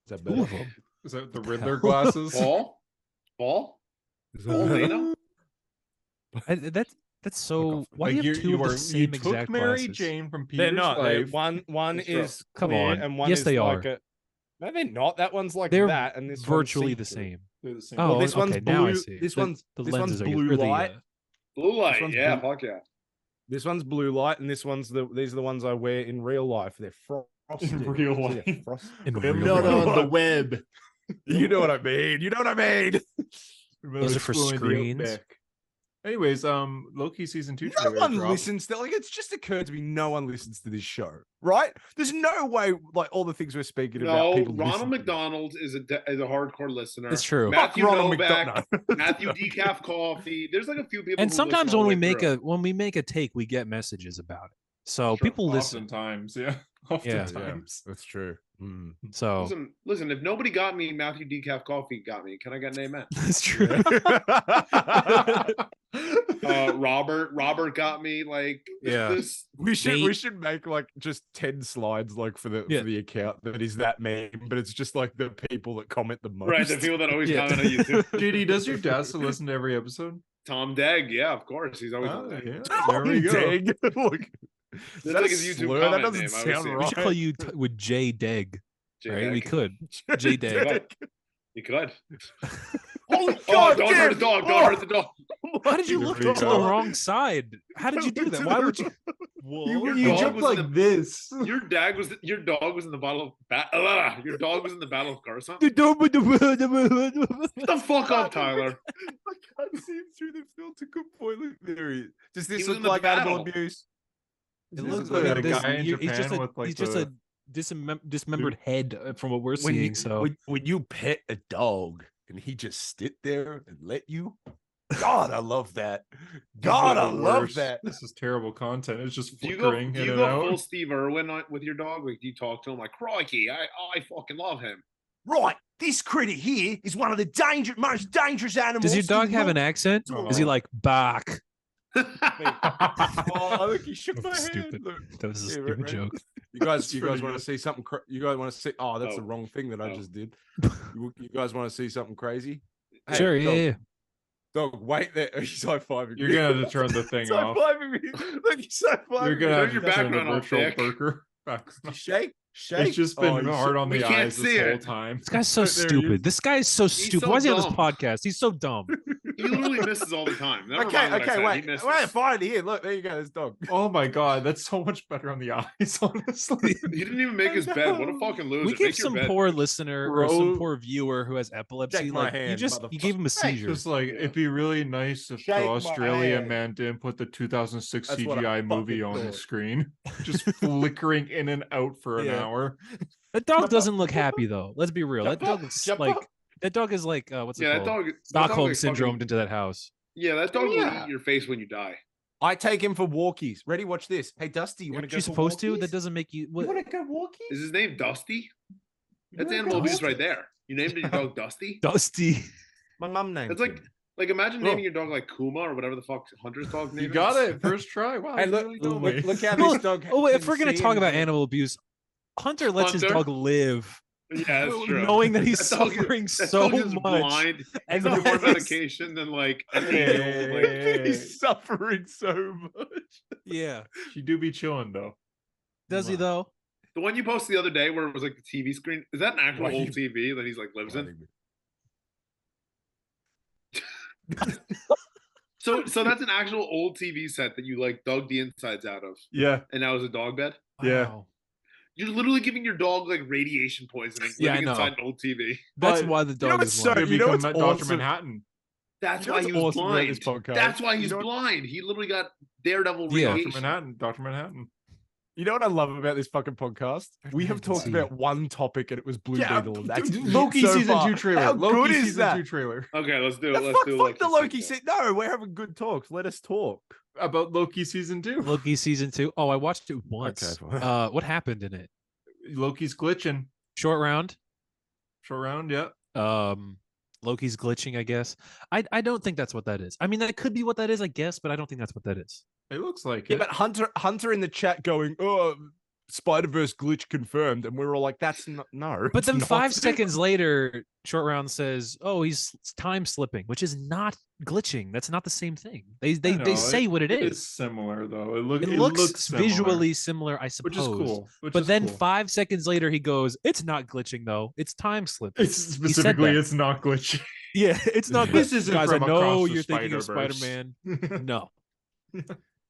that Two better? of them. Is that the Riddler glasses? Paul, Is Paul that better? Dano. That's so. Why do Like, you have two of the same took exact Mary glasses? Jane from They're Peter's not. life. One It's true. is Come clear on. and one Yes, is they like are. a. No, they're not. That one's like They're that, and this virtually one's the see-through. same. They're the same. Oh, Well, this one's okay. Now I blue- see. this The- one's- the this one's lenses are blue or the, light. Blue light, one's yeah, blue. fuck yeah. This one's blue light, and these are the ones I wear in real life. They're frosted. In real So they're life. frosted. in They're real not life. on the web. You know what I mean. You know what I mean. Those are for screens. Anyways, Loki season 2 No trailer one dropped. listens to like. It's just occurred to me. No one listens to this show, right? There's no way. Like all the things we're speaking about. No, People Ronald listen to this. McDonald is a hardcore listener. It's true. Fuck Matthew Ronald Novak, McDonald. Matthew Decaf Coffee. There's like a few people. And who sometimes listen all when the we way through. when we make a take, we get messages about it. So Sure, people listen. Oftentimes, yeah. Yeah. Oftentimes. That's true. Mm. So Listen. If nobody got me, Matthew Decaf Coffee got me. Can I get an amen? that's true. Robert got me. Like, Yeah. this. We Nate- should make like just 10 slides like for the Yeah. for the account that is that meme, but it's just like the people that comment the most. Right, the people that always Yeah. comment on YouTube. JD, does your dad still listen to every episode? Tom Degg, yeah, of course. He's always Oh, on there. yeah. There we go. Dang. Look, That's is that like a his YouTube slur? That comment doesn't name, I would sound say. We right. should call you with J Deg. J Right? We Degg. could. J Deg. You could. Holy Oh, God, don't hurt the dog. Don't hurt the dog. How did you There look we to the go. wrong side? How did you do that? Why would you? Your You dog jumped was in like this. Your dog was in the battle of your dog was in the battle of Coruscant. Shut Get the fuck up, Tyler. I can't see him through the filter. Good point. Look, there he is. Does He this was look in the like animal battle. abuse? It This looks is like like a this, guy in he's just Japan a with, like, he's just a dismembered head from what we're seeing. So when you pet a dog and he just sit there and let you, God, I love that. God, I This is the love worst. that. This is terrible content. It's just Do you flickering in and go out. full Steve Irwin with your dog? Like, do you talk to him like, crikey, I fucking love him. Right, this critter here is one of the most dangerous animals. does your dog have an accent? Is he Oh. like bark? Oh, look, he shook That my was hand. stupid. Look. That was a Yeah, stupid right. joke. You guys, That's you guys pretty want to good. see something? You guys want to see? Oh, that's the Oh. wrong thing that I Oh. just did. You guys want to see something crazy? Hey, Sure, yeah, dog, yeah. Dog, wait there. He's high fiving. You're gonna have to turn the thing He's off. high-fiving me. Look, he's high-fiving You're gonna me. have your to turn the background off, virtual Dick. burger back. You shake. It's just been hard on we the can't eyes see this whole it. time. This guy's so There he is. stupid. This guy is so stupid. so Why is he on this dumb. podcast? He's so dumb. He literally misses all the time. Never Okay, mind what I okay, said. wait, He misses. wait, fine. Here, look, there you go. This dog. Oh my god, that's so much better on the eyes, honestly. He didn't even make his bed. What a fucking loser. We give Make your some bed. poor listener or some Bro. poor viewer who has epilepsy. Shake my Like hand, you gave him a seizure. Just like it'd be really nice if Shake the my Australia hand. man didn't put the 2006 That's what I CGI movie fucking on the thought. screen, just flickering in and out for an Yeah. hour. That dog doesn't look happy though. Let's be real. That Jump dog up, looks jump like up. that dog is like what's it Yeah, that called? dog. that dog Stockholm like syndromed fucking- into that house. Yeah, that dog will Yeah. eat your face when you die. I take him for walkies. Ready? Watch this. Hey, Dusty, you want to Aren't go you for supposed to? walkies? That doesn't make you. You What? want to go walkies? Is his name Dusty? That's wanna animal go abuse walkies? right there. You named your dog Dusty? Dusty. My mum named That's like him. imagine Oh. naming your dog like Kuma or whatever the fuck Hunter's dog name You got is. it first try. Wow, Hey, you look, really look, told look, me. look how Well, this dog. Oh wait, if can we're gonna see talk and about hear. animal abuse, Hunter lets his Hunter? dog live, Yeah, that's true. knowing that he's That dog is- suffering that so dog is much. blind. And He's on more that is- medication than like an 8-year-old. Like, Hey, He's suffering so much. Yeah. she do be chilling though. Does he though? the one you posted the other day where it was like the TV screen. Is that an actual Why old you- TV that he's like lives in? So that's an actual old TV set that you like dug the insides out of, Yeah, and now is a dog bed. Yeah. Wow. You're literally giving your dog like radiation poisoning Yeah, I living know. inside an old TV. That's But why the know dog what's is so- blind. you you know become what's Dr. awesome? Manhattan. That's You know why what's he was awesome about this blind. podcast? That's why You he's know what- blind. He literally got Daredevil Yeah. Dr. radiation. Manhattan. Dr. Manhattan. You know what I love about this fucking podcast? We have talked See. about one topic and it was Blue Beetle. And that's Loki so season far. 2 trailer. How Loki good is season that? 2 trailer. Okay, let's do it. The Let's fuck, do fuck the Loki season. season. No, we're having good talks. Let us talk. About Loki season 2. Loki season 2. Oh, I watched it once. fine. What happened in it? Loki's glitching. Short round. Short round, yeah. Loki's glitching, I guess. I don't think that's what that is. I mean, that could be what that is, I guess, but I don't think that's what that is. It looks like Yeah, it. but Hunter in the chat going, oh, Spider-Verse glitch confirmed. And we were all like, that's not, no. But it's then not. 5 seconds later, Short Round says, "Oh, he's time slipping," which is not glitching. That's not the same thing. They know, say what it It's is. similar though. It It looks similar, visually similar, I suppose. which is cool. But then 5 seconds later, he goes, "It's not glitching though. It's time slipping." It's specifically that. it's not glitching. Yeah, it's not. This glitching. isn't Guys, I from know across the you're thinking of Spider-Verse. Spider-Man. No.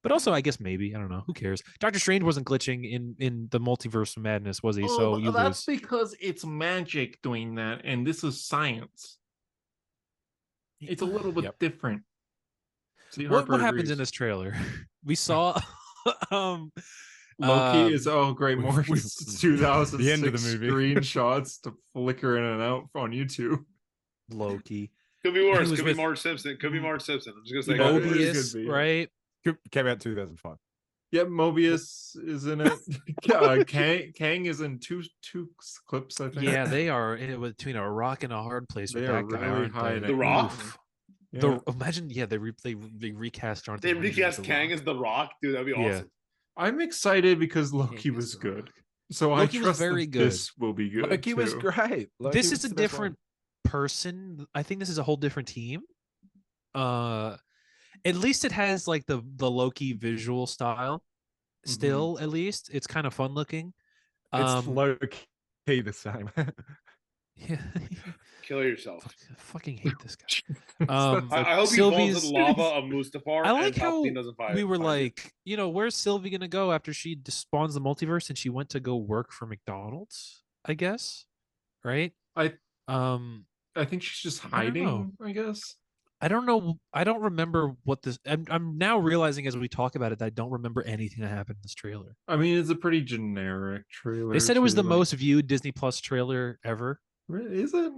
But also, I guess maybe I don't know. Who cares? Doctor Strange wasn't glitching in the multiverse of madness, was he? So you that's lose. because it's magic doing that, and this is science. It's a little bit Yep. different. See, What Harper happens agrees. in this trailer? We saw Loki um, is great we- more we- 2006 the end of the movie. screenshots to flicker in and out on YouTube. Loki. Could be worse. was Could be with- Marge Simpson. Could be Marge Simpson. I'm just gonna Yeah, say. it is Mobius, could be, yeah. right? Came out 2005. Yep, Mobius is in it. Kang is in two clips, I think. Yeah, they are in it between a rock and a hard place with They are that guy. really aren't they? hiding. The Rock? Oof. Yeah. Imagine, yeah, they recast aren't They they recast The Kang Rock. as the Rock, dude. That'd be Yeah. awesome. I'm excited because Loki Kang was is the good. Rock. So Loki I was trust very that good. this will be good. Loki was too. great. Loki This was is a the best different person. I think this is a whole different team. At least it has like the Loki visual style. Still, at least it's kind of fun looking. one. It's low key the same. Yeah. Kill yourself. I fucking hate this guy. I hope he falls Sylvie's- in lava of Mustafar. I like and how Palpatine doesn't fire. we were fire like, where's Sylvie gonna go after she spawns the multiverse and she went to go work for McDonald's, I guess, right? I Um, think she's just I don't hiding, know. I guess. I don't know. I don't remember what this. I'm now realizing as we talk about it that I don't remember anything that happened in this trailer. I mean, it's a pretty generic trailer. They said it was too, the like- most viewed Disney Plus trailer ever, Is it?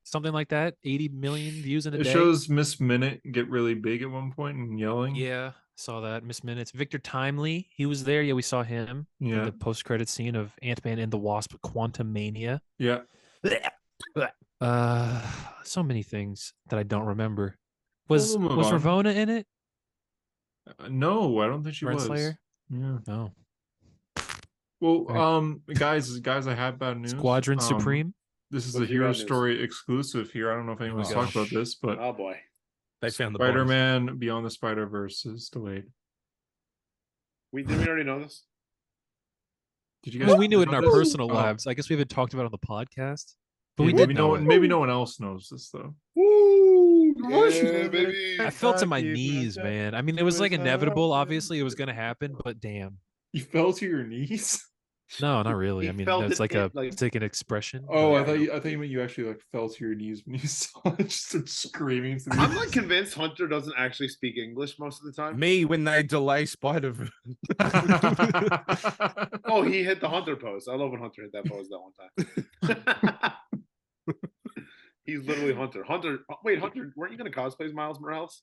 something like that. 80 million views in a It day. shows Miss Minute get really big at one point and yelling. Yeah, saw that. Miss Minutes. Victor Timely, he was there. Yeah, we saw him in Yeah. the post-credit scene of Ant-Man and the Wasp: Quantum Mania. Yeah. So many things that I don't remember. Was We'll move was on. Ravonna in it? No, I don't think she was. Renslayer? Yeah. No. Well, Right. guys, I have bad news. Squadron Supreme. This is What's a your Hero bad news? Story exclusive here. I don't know if anyone's my talked about gosh. this, but Oh boy. They found the bodies. Spider-Man Beyond the Spider-Verse is delayed. Did we already know this? Did you I guys? mean, we knew it in know our this? personal Oh. lives. I guess we haven't talked about it on the podcast, but Yeah, we maybe did no know one. it. Maybe no one else knows this though. Woo! Yeah, baby. I felt to my knees, man. I mean, it was like inevitable. Obviously, it was going to happen, but damn. You fell to your knees. No, not really. He I mean, felt that's it like in, a like- particular expression. Oh, but- I thought you meant you actually like fell to your knees when you saw it. Just started screaming. To the I'm like convinced Hunter doesn't actually speak English most of the time. Me when they delay Spider. Oh, he hit the Hunter pose. I love when Hunter hit that pose that one time. He's literally Hunter. Wait, Hunter, weren't you gonna cosplay as Miles Morales?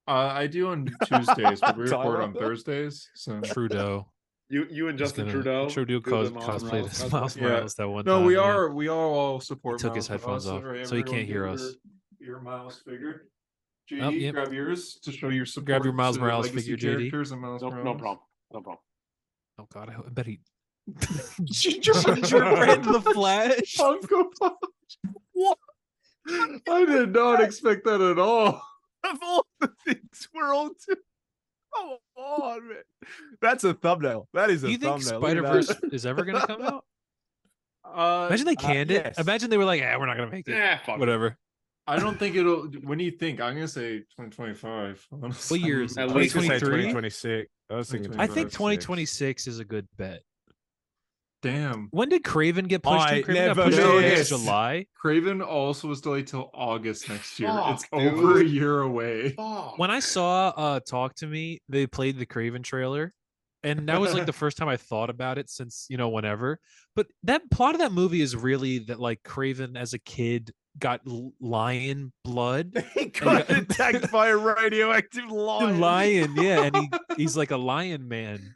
I do on Tuesdays, but we record Tyler. on Thursdays. So Trudeau. You and He's Justin gonna- Trudeau. Trudeau do the cosplayed Morales as cosplay? Miles Yeah. Morales that one no, time. we yeah. are all support. He took his Miles headphones Morales. off, All right, so he everyone can't hear give us. Your Miles figure. Oh, JD, yep. grab yours to show your support. Grab your Miles to Morales legacy figure, JD. characters and Miles No Morales. problem. No problem. Oh God, I bet he. Gingerbread in the flesh. Funko Pop. What? I did not expect that at all. Of all the things we're all doing. Come on, man. That's a thumbnail. That is a Do you think thumbnail. Spider Look at Verse that. is ever going to come out? Imagine they canned it. yes. Imagine they were like, "we're not going to make it." Yeah, fuck. Whatever. I don't think it'll. When do you think? I'm gonna say 2025. Honestly. What year is it? At I was gonna say 2023? 2026. I was thinking. I think 2026. 2026 is a good bet. Damn. When did Craven get pushed? I To? Craven got never pushed to missed. July. Craven also was delayed till August next year. Fuck, It's over a dude. year away. Fuck. When I saw Talk to Me, they played the Craven trailer. And that was like the first time I thought about it since, whenever. But that plot of that movie is really that like Craven as a kid got lion blood. He got attacked by a radioactive lion. Lion, yeah. And he's like a lion man.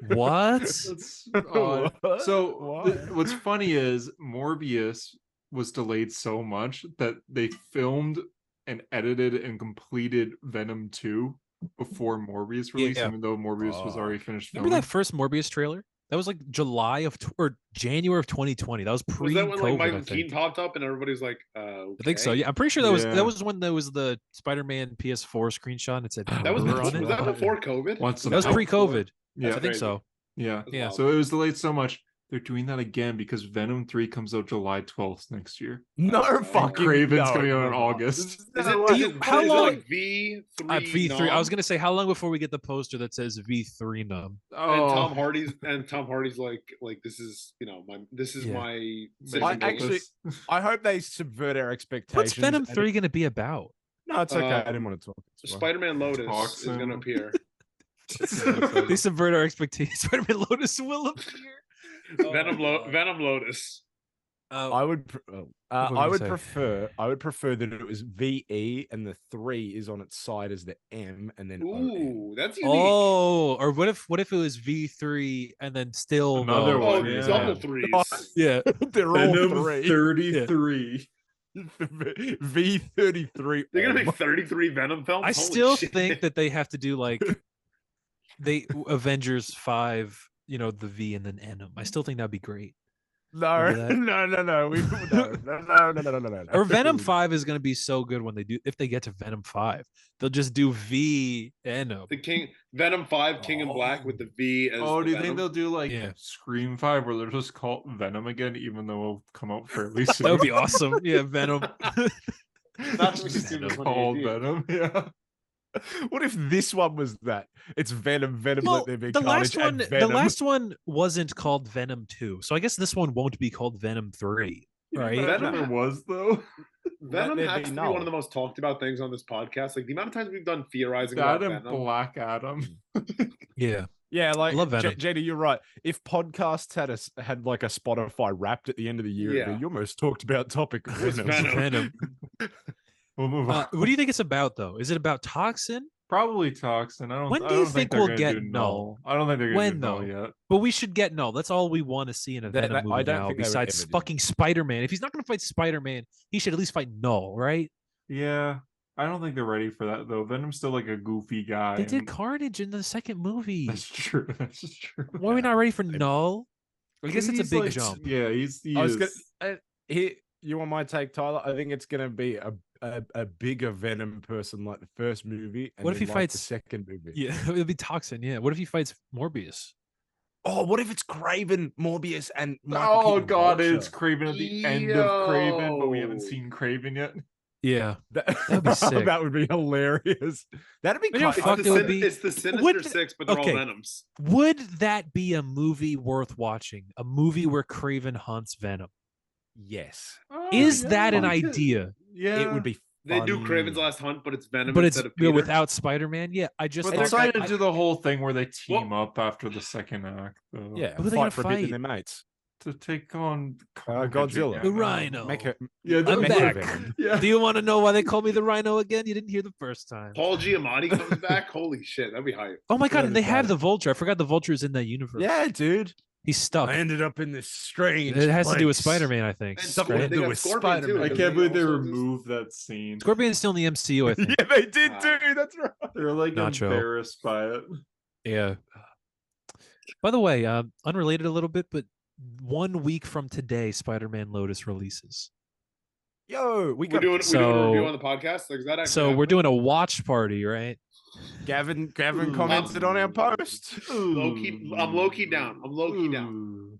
What? That's odd. What? So Why? what's funny is Morbius was delayed so much that they filmed and edited and completed Venom 2 before Morbius released, Yeah. even though Morbius was already finished filming. Remember that first Morbius trailer? That was like July or January of 2020. That was Was pre-COVID. that when like I Michael think. Keaton popped up and everybody's like, I think so. okay? Yeah, I'm pretty sure that was Yeah. that was when there was the Spider-Man PS4 screenshot. And it said That was Horror before, on it. was that before COVID? Once That was upon- pre-COVID. Yeah, I think crazy. so. yeah. That's Yeah. wild. So it was delayed so much. They're doing that again because Venom 3 comes out July 12th next year. No Oh, fucking. Craven's no, coming out no, in no. August. Is it, No is way. it, How is it long- like V3? V3. I was gonna say how long before we get the poster that says V3 numb? And Tom Oh, Hardy's like this is Yeah. my I citizen actually- I hope they subvert our expectations. What's Venom and 3 gonna be about? No, it's okay. I didn't want to talk. It's fine. Spider-Man Lotus is Toxin. gonna appear. They subvert our expectations. Spider-Man Lotus will appear. Venom Lotus. I would. were you I gonna would say? prefer. I would prefer that it was VE and the 3 is on its side as the M and then ON. Ooh, that's unique. Oh, or what if it was V3 and then still Another no? Oh, one, yeah. double threes. Yeah. They're all Venom 3. 33. V33. They're gonna make 33 Venom films. I Holy still shit. think that they have to do like Avengers 5, the V and then N 'em. I still think that'd be great. No, Remember that? no. No. Or Venom 5 is going to be so good when if they get to Venom 5. They'll just do V N 'em. the Venom 5 King in Black with the V as Oh, the do you think Venom. they'll do like Yeah. Scream 5 where they'll just call it Venom again, even though it'll come out fairly soon? That would be awesome. Yeah, Venom. That's what Just Venom. called Venom. Yeah. What if this one was that? It's Venom, Well, let there be the carnage, last one, and Venom. the last one wasn't called Venom 2, so I guess this one won't be called Venom 3, right? Venom- There was though. Venom there has be to be null. one of the most talked about things on this podcast. Like the amount of times we've done theorizing That about and Venom. Black Adam. Yeah. Yeah, like love Venom. JD, you're right. If podcasts had like a Spotify Wrapped at the end of the year, it'd be Yeah. your most talked about topic. of It's Venom. Venom. Venom. We'll move on. What do you think it's about, though? Is it about Toxin? Probably Toxin. When I do you don't think they're we'll gonna get do Null? I don't think they're gonna When, do Null though? yet. But we should get Null. That's all we want to see in a That- Venom that- movie I don't now, think they would besides ever do. fucking Spider-Man. If he's not going to fight Spider-Man, he should at least fight Null, right? Yeah. I don't think they're ready for that though. Venom's still like a goofy guy. They did and- Carnage in the second movie. That's true. That's just true. Why are we not ready for Null? I guess it's a He's big like- jump. Yeah, he I was is. gonna. Here, you want my take, Tyler? I think it's gonna be a bigger Venom person like the first movie. And What if then he like fights- the second movie? Yeah, it'll be Toxin. Yeah. What if he fights Morbius? Oh, what if it's Craven, Morbius, and Michael Oh Keaton god, Vulture? it's Craven at the end of Craven, but we haven't Yo. seen Craven yet. Yeah, That'd be sick. That would be hilarious. That'd be You know, quite. fuck, it would be- It's the Sinister Would- Six, but they're okay. all Venoms. would that be a movie worth watching? A movie where Craven hunts Venom? Yes, Is yeah, that an we could- idea? Yeah, it would be. They do funny. Craven's Last Hunt, but it's Venom But it's instead of Peter. without Spider-Man. Yeah, I just But thought they're that- trying to I- do the whole thing where they team up after the second act, though. Yeah, Who are they fight gonna for a bit with fight? their mates. To take on Godzilla. The Rhino. Make it. Yeah, I'm Mecha back. Venom. Yeah. Do you want to know why they call me the Rhino again? You didn't hear the first time. Paul Giamatti comes back. Holy shit, that'd be hype. Oh my god, That and they is have bad. the Vulture. I forgot the Vulture is in that universe. Yeah, dude. He's stuck. I ended up in this strange. It has to do with place. Spider-Man, I think. And Something right? to they do got with Scorpion, too. Spider-Man. I Does can't he believe they also exist? removed that scene. Scorpion's still in the MCU, I think. Yeah, they did Wow. too. That's right. They're like Nacho. embarrassed by it. Yeah. By the way, unrelated a little bit, but 1 week from today, Spider-Man Lotus releases. Yo, We're got doing a So- review on the podcast. Like, is that actually So we're doing a watch party, right? Gavin Ooh. commented on our post. Low-key- I'm low-key down. I'm low-key down.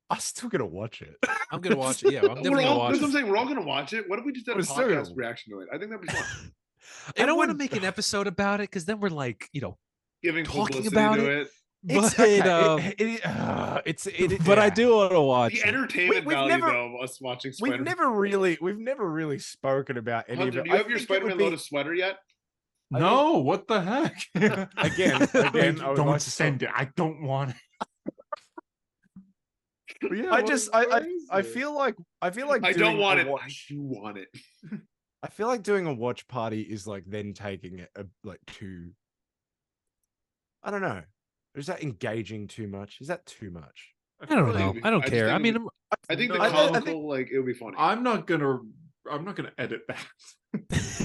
I'm still gonna watch it. I'm gonna watch it. Yeah, I'm definitely We're gonna all, watch that's what I'm it. saying. We're all gonna watch it. What if we just did a We're still gonna- podcast reaction to it? I think that'd be fun. I don't want to would- make an episode about it because then we're like, Giving Talking publicity about to it. but but I do want to watch The it. entertainment we've value, never- though, of us watching We've Spider-Man. never really spoken about any Hunter, of do it. you I have your think it would Spider-Man be- Lotus sweater yet? No, what the heck? Again, I would don't like to send it. I don't want it. Yeah, I what just is I it? feel like I don't doing want a it. I watch- do want it. I feel like doing a watch party is like then taking it like too. I don't know. Is that engaging too much? Is that too much? I don't feel know. like I don't I just care. I think mean, I think the No, I comical, think- like, it would be funny. I'm not gonna edit that.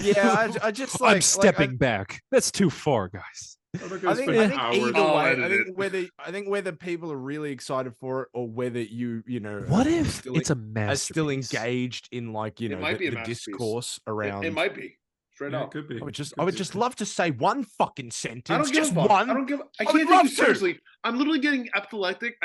Yeah, I just like I'm like, stepping back. That's too far, guys. I'm not I gonna think, spend I an think hour. either I'll way, edit it. I think whether people are really excited for it or whether you know What are if still, it's a are masterpiece? still engaged in like It might be a the masterpiece. discourse around. It might be straight Yeah, up. it could be. I would just love to say one fucking sentence. I don't give just a fuck. one. I don't give. I I can't would take love you to. seriously. I'm literally getting epileptic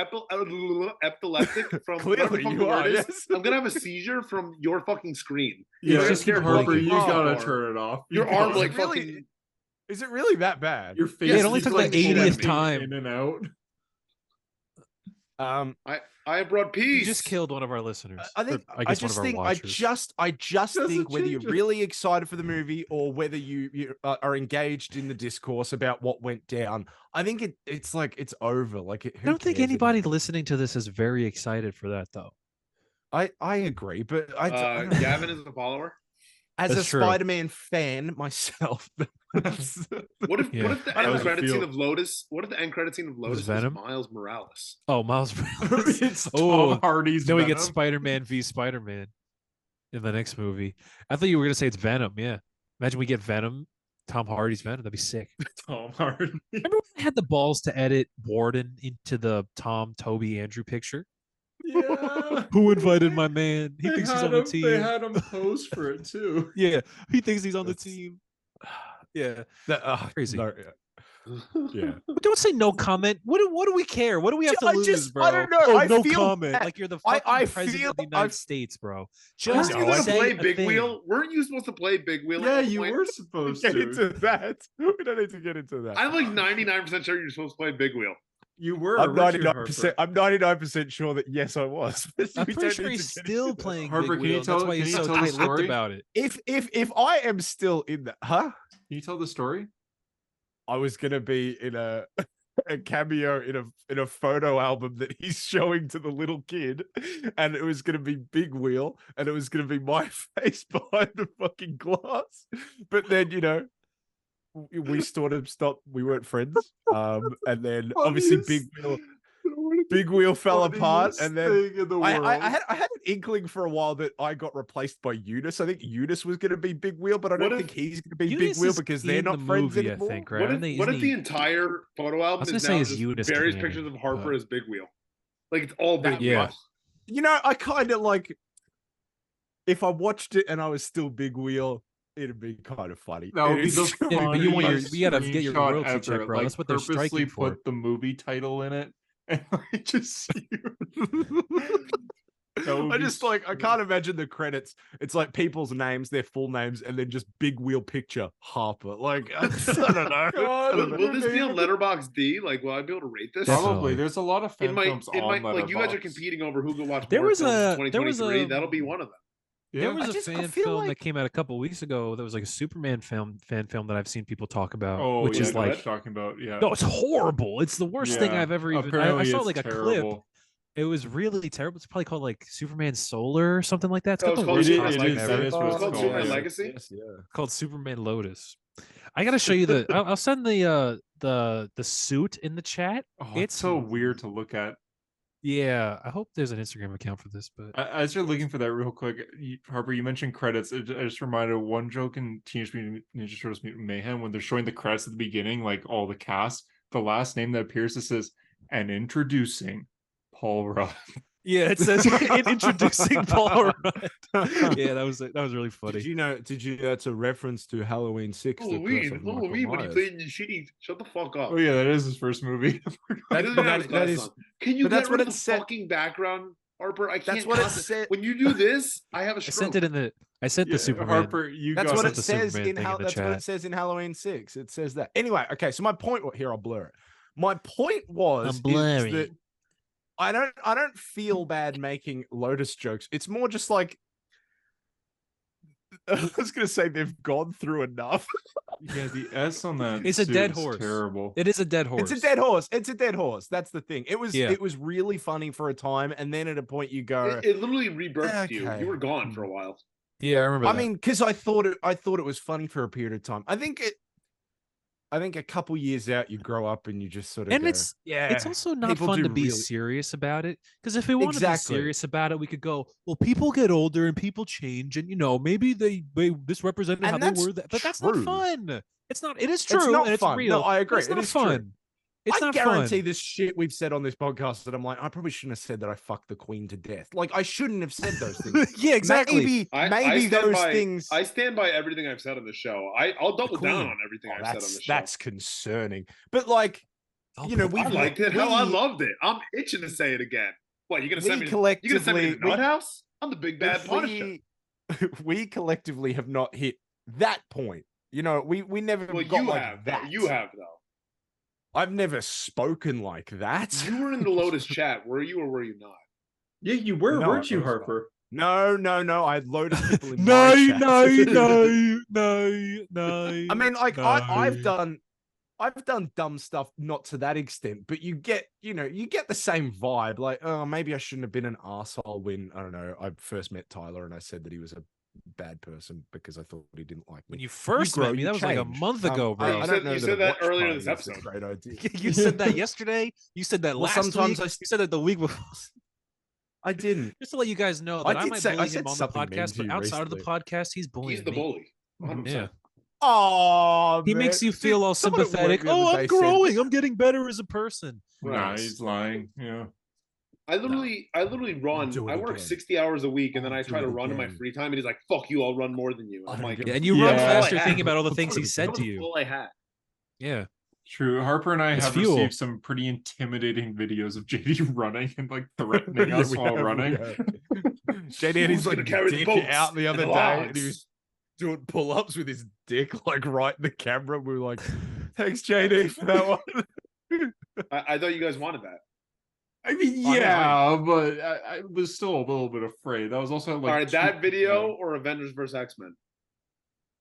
from whatever the Clearly, fuck you the are. word is. Yes. I'm gonna have a seizure from your fucking screen. Yeah, You're just gonna Harper, fucking you pop gotta or- turn it off. Your You arm gotta- like Really? fucking. Is it really that bad? your face. Yeah, it only is took like the 80th shifting time. in and out. I have brought You peace. just killed one of our listeners. I think Or, guess just one of our think watchers. I just Doesn't think whether you're change it. really excited for the movie or whether you are engaged in the discourse about what went down. I think it's like it's over. Like I don't think anybody listening to this is very excited for that, though. I agree, but I don't know. Gavin is a follower. As That's a true. Spider-Man fan myself. What if Yeah. what if the How end does it credit scene feel? of Lotus? What if the end credit scene of Lotus is Venom? Miles Morales? Oh, Miles Morales. It's Oh, Tom Hardy's. Then we get Venom. Spider-Man v Spider-Man in the next movie. I thought you were gonna say it's Venom. Yeah, imagine we get Venom, Tom Hardy's Venom. That'd be sick. Tom Hardy. Remember when they had the balls to edit Warden into the Tom, Toby, Andrew picture? Yeah. Who invited my man? He They thinks he's had on the him- team. They had him pose for it too. Yeah, he thinks he's on the That's- team. Yeah, Crazy. Crazy. Yeah. but don't say no comment. What do we care? What do we have to I lose, just- bro? I don't know. Oh, I no feel comment. bad. Like you're the I- fucking I president feel- of the United I've- States, bro. Weren't Just you gonna say play a Big thing. Wheel? Weren't you supposed to play Big Wheel? at Yeah, one you point? were supposed Get to. into that. We don't need to get into that. I'm like 99% sure you're supposed to play Big Wheel. You were. I'm weren't you, 99%. I'm 99% sure that yes, I was. I'm We pretty don't sure need he's to get still into that. playing Harper, Big can you Wheel. That's tell- why can he's you so tell the tight-lipped story? about it. If I am still in that, huh? Can you tell the story? I was gonna be in a cameo in a photo album that he's showing to the little kid, and it was gonna be Big Wheel, and it was gonna be my face behind the fucking glass. But then we sort of stopped. We weren't friends, and then obviously Big Wheel fell apart, and then I had an inkling for a while that I got replaced by Eunice. I think Eunice was going to be Big Wheel, but I don't What think if- he's going to be Eunice Big Wheel is because they're in not the friends movie, anymore. I think, right? What Aren't they- if, what isn't if the he- entire photo album gonna is say now it's just Eunice various canon, pictures of Harper but- as Big Wheel? Like it's all Big That- Wheel. Yeah. You know, I kind of like if I watched it and I was still Big Wheel, it'd be kind of funny. That would be the Yeah, but you want funniest you gotta get your screenshot royalty ever. check, bro. Like, That's what they're purposely striking for. put the movie title in it, and like just you. I just like I can't imagine the credits. It's like people's names, their full names, and then just big wheel picture Harper. Like I don't know. Will this be on Letterboxd D? Like, will I be able to rate this? Definitely. Probably. There's a lot of fan films on like you guys are Letterboxd. competing over who could watch There more was films a- in there was 2023. a- That'll be one of them. Yeah. There was I a fan feel film like- that came out a couple weeks ago that was like a Superman fan film that I've seen people talk about, Oh, which yeah, is I know what like, you're talking about. Yeah. no, it's horrible. It's the worst thing Yeah. I've ever even. I Apparently saw it's like a clip. terrible. It was really terrible. It's probably called like Superman Solar or something like that. It's Oh, got it's the called worst Superman costume Legacy. ever. That is what It's called Superman yeah. Legacy. Yes, yeah. Called Superman Lotus. I gotta show you the. I'll send the suit in the chat. Oh, It's it's so weird to look at. Yeah, I hope there's an Instagram account for this, but As you're looking for that real quick, Harper, you mentioned credits. I just reminded one joke in Teenage Mutant Ninja Turtles Mutant Mayhem when they're showing the credits at the beginning, like all the cast. The last name that appears, it says, "And introducing Paul Rudd." yeah, it says introducing Paul Rudd. Yeah, that was really funny. Did you know that's a reference to Halloween 6? The Curse of Michael Halloween, when he Myers. played in the shitty. Shut the fuck up. Oh yeah, that is his first movie. He That- doesn't but have his that glasses is- on. Can you but get that's rid what of it the said- fucking background, Harper? I can't. That's what it concentrate. said. When you do this, I have a I stroke. sent it in the. I sent the Superman. Harper, you That's got what sent it the says Superman in thing how. in the That's what it chat. says in Halloween 6. It says that. Anyway, okay. So my point here, I'll blur it. My point was I'm is blurring. that I don't feel bad making Lotus jokes. It's more just like I was gonna say they've gone through enough. Yeah, the S on that. It's a suit dead is horse. Terrible. It is a dead horse. It's a dead horse. It's a dead horse. That's the thing. It was Yeah. it was really funny for a time, and then at a point you go. It literally rebirthed you. Okay. You were gone for a while. Yeah, I remember. I that. mean, because I thought it was funny for a period of time. I think a couple years out, you grow up and you just sort of and go, it's yeah. it's also not people fun do to be really- serious about it, because if we want to be Exactly. serious about it, we could go, well, people get older and people change, and maybe they this represented And how they that's were, but that's not true. fun. It's not. It is true. It's not and it's fun. real. No, I but agree. It's It not is true. fun. It's I not guarantee fun. this shit we've said on this podcast that I'm like, I probably shouldn't have said that I fucked the queen to death. Like, I shouldn't have said those things. Yeah, exactly. Maybe I maybe stand those by, things. I stand by everything I've said on the show. I'll double down Queen. on everything Oh, I've said on the show. that's concerning. But like, I'll you know, put- we I liked it. Hell, I we- loved it. I'm itching to say it again. What, you gonna we send me? You gonna send me to the collectively- nut house? I'm the big bad Punisher. we collectively have not hit that point. You know, we never Well, got you like have. that. You have though. I've never spoken like that. You were in the Lotus chat. Were you or were you not? Yeah, you were, No, weren't you, I was not. Harper? No. I had loaded people in No, my chat. no. I mean, like no. I've done dumb stuff, not to that extent, but you get the same vibe. Like, oh, maybe I shouldn't have been an asshole when I don't know. I first met Tyler and I said that he was a bad person because I thought he didn't like me. When you first grow, met me, you that was like a change. month ago, bro. I You don't know said that a that watch earlier party this is a episode. Great idea. You said that yesterday. You said that Well, last sometimes week. I- You said that the week before. I didn't. Just to let you guys know I that I, did might say- I bully said him on the something mean podcast, to but you outside of the recently. podcast, he's bullying He's the me. bully. 100%. Yeah, Oh, he makes you feel all sympathetic. Oh, I'm growing. I'm getting better as a person. Nah, Right. he's lying. Yeah. I literally run. Do it I work again. 60 hours a week, and then I Do try it to run in my again. free time. And he's like, "Fuck you! I'll run more than you." And I'm like, give Yeah, a and you run Yeah. faster All I thinking had. about all the things he That said "That to was you. all I had." Yeah. True. Harper and I It's have fuel. received some pretty intimidating videos of JD running and like threatening Yeah, us we while have, we running. have. JD had his Who's like gonna carry the dick boats out the and other the day, and logs? he was doing pull-ups with his dick like right in the camera. We were like, "Thanks, JD, for that one." I thought you guys wanted that. I mean, I know, yeah, but I was still a little bit afraid. That was also like All right, that video or Avengers vs X Men.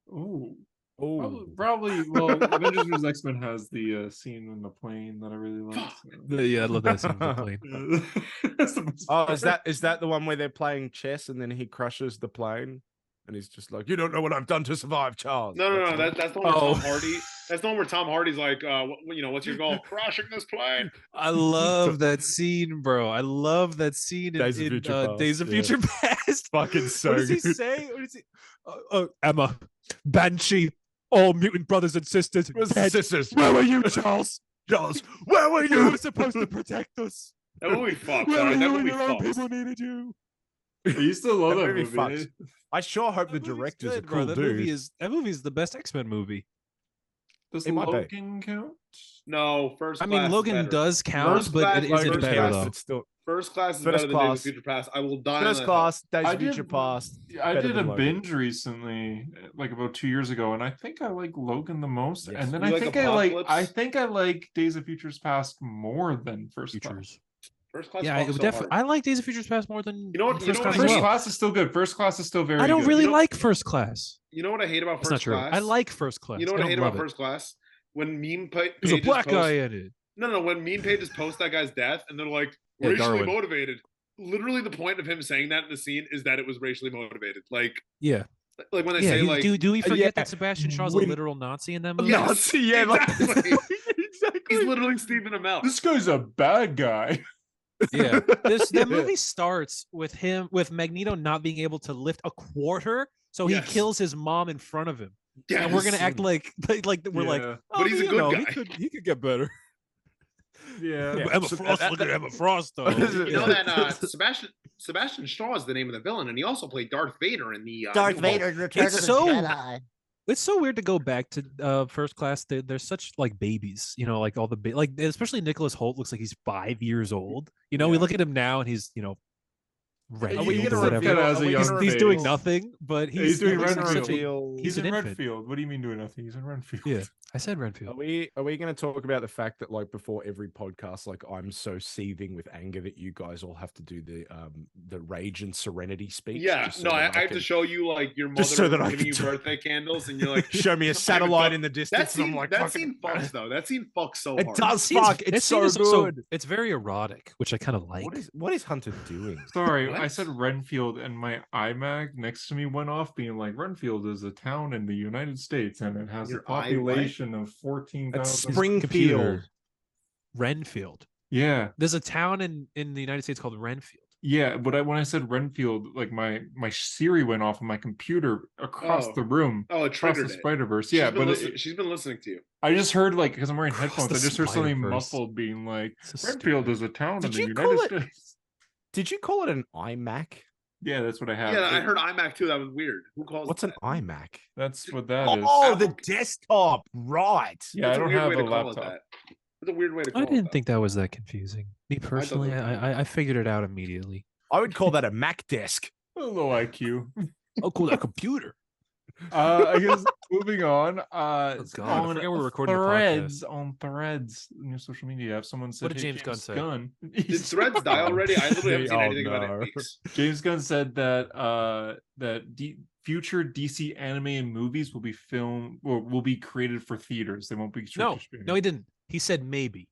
Ooh. Oh, Probably. Well, Avengers vs X Men has the scene in the plane that I really like. Yeah, I love that scene. on the plane. That's the best oh, part. is that the one where they're playing chess and then he crushes the plane, and he's just like, "You don't know what I've done to survive, Charles." No. it. That's the one where Oh. Tom Hardy. That's the one where Tom Hardy's like, what's your goal? Crushing this plane. I love that scene, bro. I love that scene in Days of Future Past, Days of yeah. Future Past. Fucking so What does he good. say? What does he? Emma, Banshee, all mutant brothers and sisters. Where's the dead. sisters? Where were you, Charles? Charles, where were You you? were supposed to protect us. That movie fucked. Where were That you when movie your own fucked. people needed you? I used to love that movie movie. fucks. I sure hope the That movie's director's a good, bro. cool That dude. movie is the best X-Men movie. Does It might be. Logan count? No, first I class. mean, is Logan better. does count, First but class- it Logan isn't first better class, though. but still, First class is First better than Days Class. of Future Past. I will die on first that class, Days I of Future did- Past. I better did than a Logan. binge recently, like about 2 years ago, and I think I like Logan the most. Yes. And then You I like think Apocalypse? I think I like Days of Futures Past more than First Class. Futures. First class. Yeah, fucks so definitely. hard. I like Days of Futures Past more than You know what- you First know what Class I as First well. Class is still good. First Class is still very I don't good. really You know- like First Class. You know what I hate about That's First not true. Class? I like First Class. You know what I don't hate love about it. First Class? When There's a black guy in it. No, when meme pages post that guy's death and they're like Yeah, racially Darwin. motivated. Literally, the point of him saying that in the scene is that it was racially motivated. Like Yeah. when they Yeah. say like, do we forget yeah, that Sebastian Shaw's a when- literal Nazi in that movie? Yes, Nazi, yeah, exactly. exactly. he's literally Stephen Amell. This guy's a bad guy. Yeah. That Yeah. movie starts with Magneto not being able to lift a quarter, so he Yes. kills his mom in front of him. Yes. And we're gonna act like we're like, Yeah. oh, But he's a you good know, guy. He could get better. Yeah. Yeah. Emma So Frost, that- look at Emma Frost though. You know that Sebastian Shaw is the name of the villain, and he also played Darth Vader in the Darth New Vader, Hope. Return It's of the so- Jedi. It's so weird to go back to First Class. They're such like babies, you know, like all the like especially Nicholas Holt looks like he's 5 years old. You know, we Yeah. look at him now and he's Are Renfield we or gonna whatever. reveal- as a He's, young he's doing face? nothing, but He's he's doing he looks like Renfield. such a- Renfield. He's in an infant. Redfield. What do you mean doing nothing? He's in Redfield. Yeah, I said Are Renfield. we going to talk about the fact that like before every podcast, like I'm so seething with anger that you guys all have to do the rage and serenity speech? Yeah, just so no, I that have can to show you like your mother Just so that I giving can you do- birthday candles, and you're like, show me a satellite in the that distance. and I'm scene. like, That fucking- scene fucks though. That scene fucks so It hard. does Scene's- fuck. that It's scene so is good. it's very erotic, which I kind of like. What is Hunter doing? Sorry, I What? said Renfield, and my iMac next to me went off, being like, Renfield is a town in the United States, and it has Your a population of It's 14,000. Springfield. Renfield. Yeah, There's a town in the United States called Renfield. yeah. But when I said Renfield, like my Siri went off on my computer across Oh. the room, Oh, it across triggered the it. Spider Verse. Yeah, but she's been listening to you. I just heard like because I'm wearing Across headphones, the I just heard something Spider-Verse. muffled being like, So Renfield stupid. is a town Did in the you call United it- States. Did you call it an iMac? Yeah, that's what I have. Yeah, I It- heard iMac too. That was weird. Who calls? What's it an that? iMac? That's what that is. Oh, the Apple- desktop. Right. Yeah, That's I don't weird have way a to call it laptop. that. It's a weird way to call I it didn't that. think that was that confusing. Me personally, was kind I figured it out immediately. I would call that a Mac desk. Low IQ. Oh, cool, that computer. I guess moving on. God, I on forgot we're recording a Threads on Threads in your social media. If someone said, did "Hey, James Gunn say?" Did Threads die already? I literally haven't seen Oh, anything about it no. in weeks. James Gunn said that future DC animated movies will be filmed or will be created for theaters. They won't be straight No, to streaming. no, he didn't. He said maybe.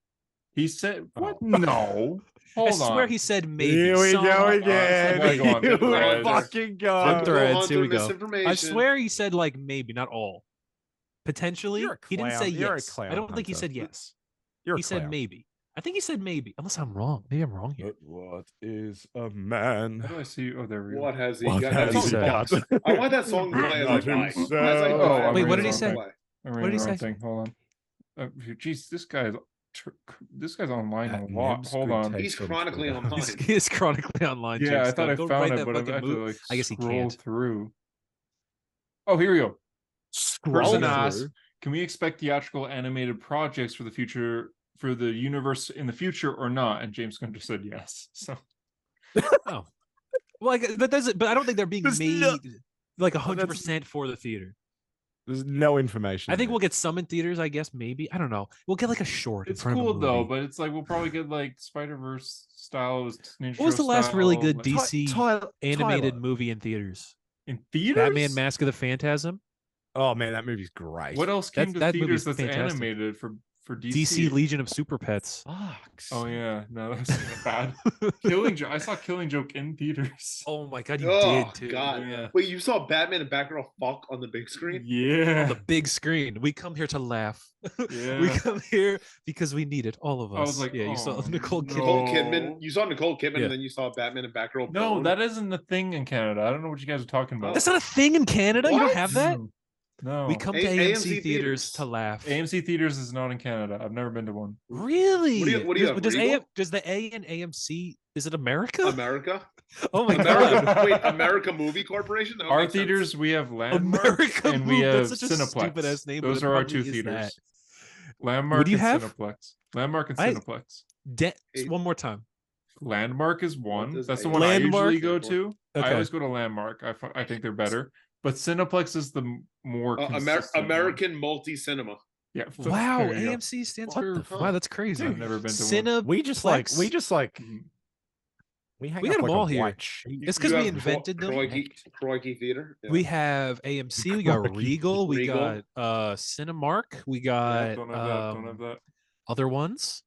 He said what? Oh. No. Hold I swear on. he said maybe. Here we Some- go I again. go on Here we Threads. fucking go. On Threads, here we go. Misinformation. I swear he said like maybe, not all. Potentially, You're a he didn't say clown. You're a yes. I clown, don't think he Hunter. said yes. You're a He said clown. maybe. I think he said maybe, unless I'm wrong. Maybe I'm wrong here. But what is a man? How do I see? Oh, there we go. What has he What got? has That he song got? fucks. I want that song to play as I Not die. himself. As I die, Oh, I I'm Wait, what want did he that song say? to play. I'm What reading did he the wrong say? thing. Hold on. Jeez, this guy's online At a lot. Nibs Hold Good on. Taste. He's from chronically Twitter. online. He's chronically online. Yeah, James I thought Gunn. I Go found write it, that but I fucking had to move. like I guess he scroll can't. through. Oh, here we go. Scroll Person through. asked, "Can we expect theatrical animated projects for the future, for the universe in the future, or not?" And James Gunn just said yes. So Oh, well, that doesn't. But I don't think they're being There's made no- like that's- 100% for the theater. There's no information. I think there. we'll get some in theaters. I guess maybe. I don't know. We'll get like a short. it's in front cool of a though. movie. But it's like we'll probably get like Spider Verse style. What was the last really good like, DC Tyler- animated Tyler. movie in theaters? in theaters? Batman: Mask of the Phantasm. Oh man, that movie's great. What else came to that theaters movie's that's fantastic. animated for DC? DC Legion of Super Pets. Fucks. Oh yeah, no, that was bad. Killing Joke. I saw Killing Joke in theaters. Oh my god, you Oh, did too. God. Yeah. Wait, you saw Batman and Batgirl fuck on the big screen? Yeah, On the big screen. We come here to laugh. yeah. We come here because we need it. All of us. I was like, yeah, you saw "Oh, Nicole Kidman. Nicole No. Kidman. You saw Nicole Kidman, Yeah. and then you saw Batman and Batgirl. No, bone? that isn't a thing in Canada. I don't know what you guys are talking about. That's not a thing in Canada. You What? don't have that. No, We come to A- AMC, AMC theaters theaters. to laugh. AMC theaters is not in Canada. I've never been to one. Really? What do you have, Does Regal? does the A and AMC Is it America? America. Oh my America. god. Wait, America Movie Corporation. That would Our make sense. theaters, we have Landmark America and we Move. have That's such a Cineplex. stupid ass name. Those but it are our probably two is theaters. that. Landmark do you and have? Cineplex. Landmark and I- Cineplex. One more time. Landmark is one. does That's the a- one I usually Landmark? go to. I Okay. always go to Landmark. I think they're better. But Cineplex is the more consistent one. American Multi Cinema. Yeah. Wow, there you go. AMC stands What for. the fuck? Wow, that's crazy. I've never been to one. Cineplex. We just like Mhm. we hang We up got 'em like all a here. white sheet. It's 'cause You we have invented them. Crikey Theater. Yeah. We have AMC. We got Crikey. Regal. We Regal. got Cinemark. We Yeah, got don't have that. Don't have that. other ones.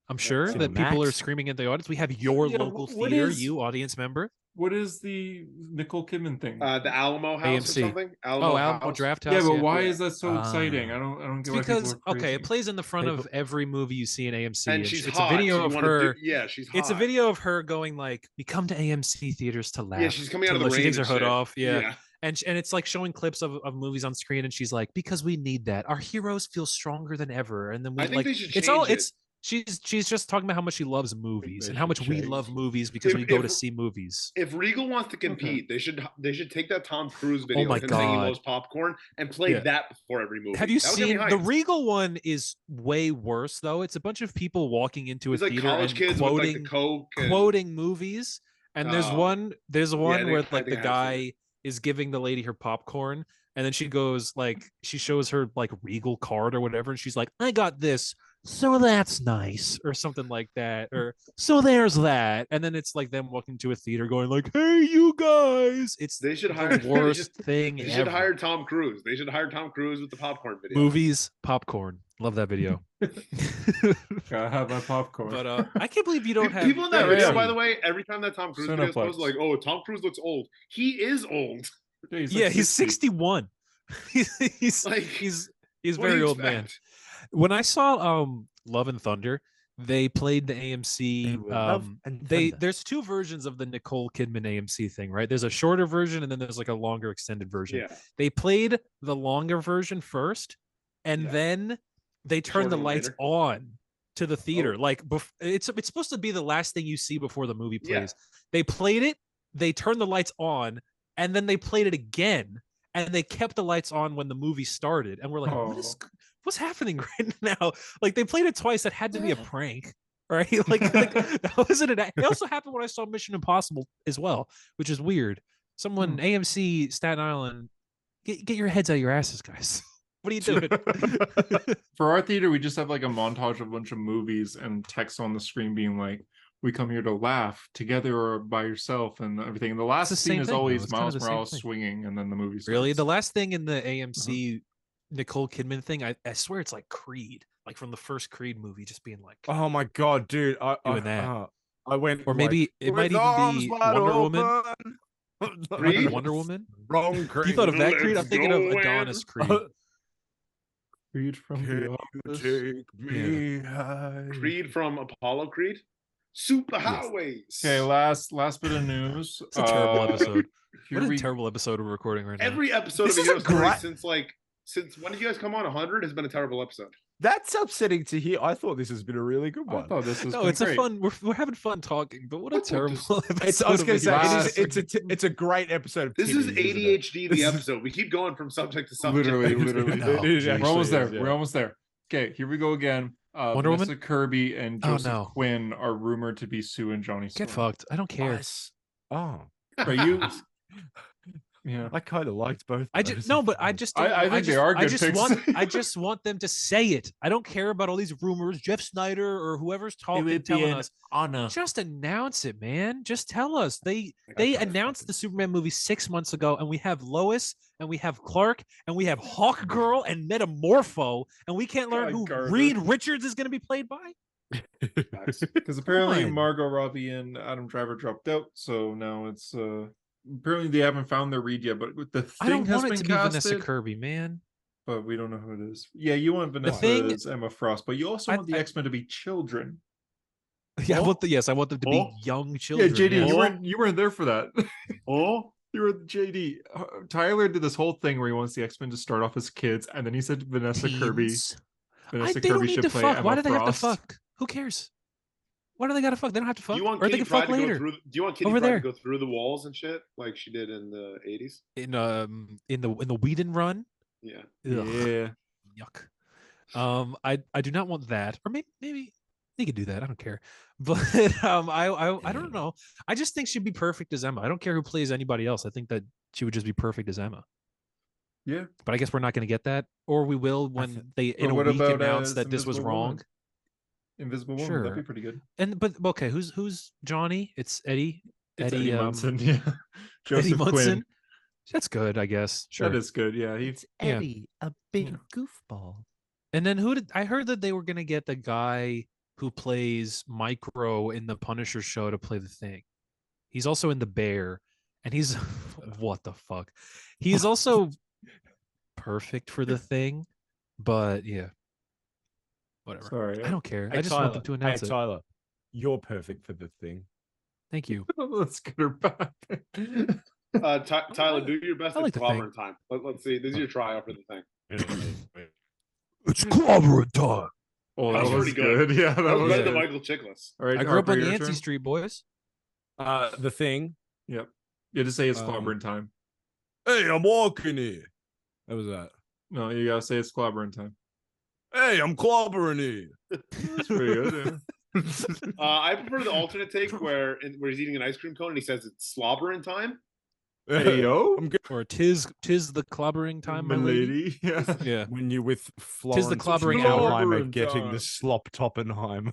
I'm sure that people are Cinemax. screaming at the audience. We have your Yeah, local what theater, is- you audience member. What is the Nicole Kidman thing? The Alamo House AMC. or something. Alamo House. Draft House. yeah, but yeah. why Yeah. is that so exciting? I don't get why people Because are crazy. it plays in the front of People- every movie you see in AMC. And she's it's hot. a video so you of wanna her. yeah, she's hot. It's a video of her going like, "We come to AMC theaters to laugh." Yeah, she's coming out to of the look." rain. She takes her and hood shit. off. Yeah. And it's like showing clips of movies on screen, and she's like, "Because we need that. Our heroes feel stronger than ever." And then we I think like they should it's all change it. it's she's just talking about how much she loves movies they and how much should we change. love movies because If- we go to if- see movies. If Regal wants to compete, they should take that Tom Cruise video my of him saying he God. loves popcorn and play Yeah. that before every movie. Have you That would get me seen the hyped. Regal one? Is way worse though. It's a bunch of people walking into It's a like theater college and kids quoting with like the coke. And, quoting movies. And there's Oh. one I where think like I the have seen guy is giving the lady her popcorn, and then she goes like she shows her like Regal card or whatever, and she's like, "I got this, so that's nice," or something like that, or "So there's that," and then it's like them walking to a theater going like, "Hey, you guys!" It's They should the hire worst thing They ever. should hire Tom Cruise. They should hire Tom Cruise with the popcorn video. Movies, popcorn. Love that video. Gotta have my popcorn. But I can't believe you don't have People in that Yeah, video, yeah. by the way, every time that Tom Cruise video is Cineplex. posted, like, "Oh, Tom Cruise looks old." He is old. Yeah, he's, yeah, like he's 60. 61. he's Like, he's what do very you old man. expect? When I saw Love and Thunder, they played the AMC there's two versions of the Nicole Kidman AMC thing, right? There's a shorter version and then there's like a longer extended version. Yeah. They played the longer version first and Yeah. then they turned the Shorter lights later. on to the theater. Oh. Like it's supposed to be the last thing you see before the movie Yeah. plays. They played it, they turned the lights on, and then they played it again, and they kept the lights on when the movie started. And we're like, what's happening right now? Like they played it twice. That had to be a prank, right? like that wasn't it. It also happened when I saw Mission Impossible as well, which is weird. Someone AMC Staten Island, get your heads out of your asses, guys. What are you doing? For our theater, we just have like a montage of a bunch of movies and text on the screen being like, "We come here to laugh together or by yourself," and everything. And the last the scene same is thing, though. always It's kind of Miles the same Morales thing. swinging, and then the movie starts. Really? The last thing in the AMC Nicole Kidman thing, I swear it's like Creed, like from the first Creed movie, just being like, Oh my god, dude! Doing that. I went, or maybe it might even be Wonder Woman. Creed? Wonder Woman. Wrong Creed. You thought of that Creed? I'm Let's thinking of go, Adonis man. Creed. Creed from Can the you Office. take me high? Creed from Apollo Creed. Super highways. Okay, last bit of news. It's a terrible episode. Here What a we terrible episode we're recording right now. Every episode This of is a a Hero Story great- since when did you guys come on? 100 has been a terrible episode. That's upsetting to hear. I thought this has been a really good I one. thought this was No, it's a fun. We're having fun talking, but what a What the- terrible episode. It's, I was going to say Last- it's a great episode. Of This Timmy, is isn't it? ADHD, the This is- episode. We keep going from subject to subject. Literally. No, It is geez. We're almost actually there. is, yeah. We're almost there. Okay, here we go again. Wonder Vanessa Woman? Kirby and Oh, Joseph no. Quinn are rumored to be Sue and Johnny Storm. Get fucked. I don't care. Nice. Oh, Are you? Yeah. I kind of liked both. I of just those. no, but I just I don't- think they just- are I good just picks. I just want them to say it. I don't care about all these rumors. Jeff Snyder or whoever's talking, telling us. honor. Just announce it, man. Just tell us. They That's announced fucking- the Superman movie 6 months ago, and we have Lois, and we have Clark, and we have Hawk Girl and Metamorpho, and we can't learn God, who Garber. Reed Richards is going to be played by. Because apparently on. Margot Robbie and Adam Driver dropped out, so now it's apparently they haven't found their read yet. But the I thing don't has want it been to be Vanessa casted, Kirby, man. but we don't know who it is. Yeah, you want Vanessa thing- as Emma Frost, but you also I- want the I- X-Men to be children. Yeah, I Oh. want I want them to be Oh. young children. Yeah, JD, yes. you weren't there for that. Oh, You were JD. Tyler did this whole thing where he wants the X-Men to start off as kids, and then he said Vanessa Kirby. Teens. Vanessa they don't Kirby need should to play fuck. Emma Why do they have to Frost. fuck? Who cares? Why do they gotta fuck? They don't have to Do fuck. you want Or they Kitty can fuck Pryde to go later. through? Do you want Kitty Over Pryde there. to go through the walls and shit like she did in the 80s? In the Whedon run. Yeah. Ugh, Yeah. yuck. I do not want that. Or maybe they could do that. I don't care. But I don't know. I just think she'd be perfect as Emma. I don't care who plays anybody else. I think that she would just be perfect as Emma. Yeah. But I guess we're not going to get that, or we will when they in a what week about, announce as that this was Invisible wrong. Woman? Invisible Woman, Sure. that'd be pretty good. And but okay, who's Johnny? It's Eddie. It's Eddie Munson. Munson, yeah. Eddie Joseph Munson. Quinn. That's good, I guess. Sure. That is good. Yeah, It's Yeah. Eddie, a big goofball. And then I heard that they were gonna get the guy who plays Micro in the Punisher show to play the Thing. He's also in the Bear, and he's what the fuck? He's also perfect for the Thing, but yeah, whatever. Sorry. I don't care. Hey, I just Tyler, want them to announce it. Tyler, you're perfect for the Thing. Thank you. Let's get her back. Tyler, do your best I at like the clobbering time. Let's see. This is your tryout for the thing. It's clobbering time. Oh, That that was was pretty good. good. Yeah, that That was was better than good. Michael Chiklis. All right, I grew up Harper, on your Yancey turn? Street, boys. The Thing. Yep. You had to say it's Um, clobbering time. Hey, I'm walking here. That was that. No, you gotta say it's clobbering time. Hey, I'm clobbering here. That's pretty good. Yeah. I prefer the alternate take where he's eating an ice cream cone and he says it's slobbering time. Hey yo, I'm good. Or tis the clobbering time, my lady. Yeah. Yeah. When you with Florence clobbering Schmidheimer hour. getting the slop Toppenheim.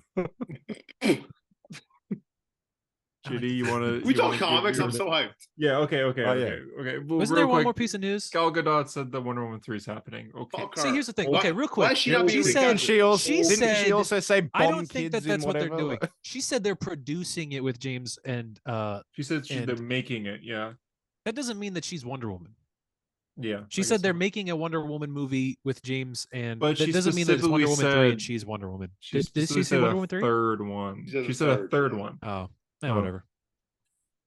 JD, you wanna? We you talk wanna give comics. your- I'm so hyped. Yeah. Okay. Oh, yeah. Okay. Well, Wasn't real there one quick, more piece of news? Gal Gadot said that Wonder Woman 3 is happening. Okay. Fuck See, her. here's the thing. Why- Okay, real Why quick. is she not She being said- Didn't she also, She didn't said- she also say bomb I don't think kids that that's in what they're whatever? doing. She said they're producing it with James, and She said they're And- making it. Yeah. that doesn't mean that she's Wonder Woman. Yeah. She I said guess they're so. making a Wonder Woman movie with James, and But that she doesn't mean that it's Wonder specifically Woman 3 said- and she's Wonder Woman. She Did she specifically say said Wonder a Woman 3? third one. She said She a said a third, third yeah. one. Oh, Oh. whatever.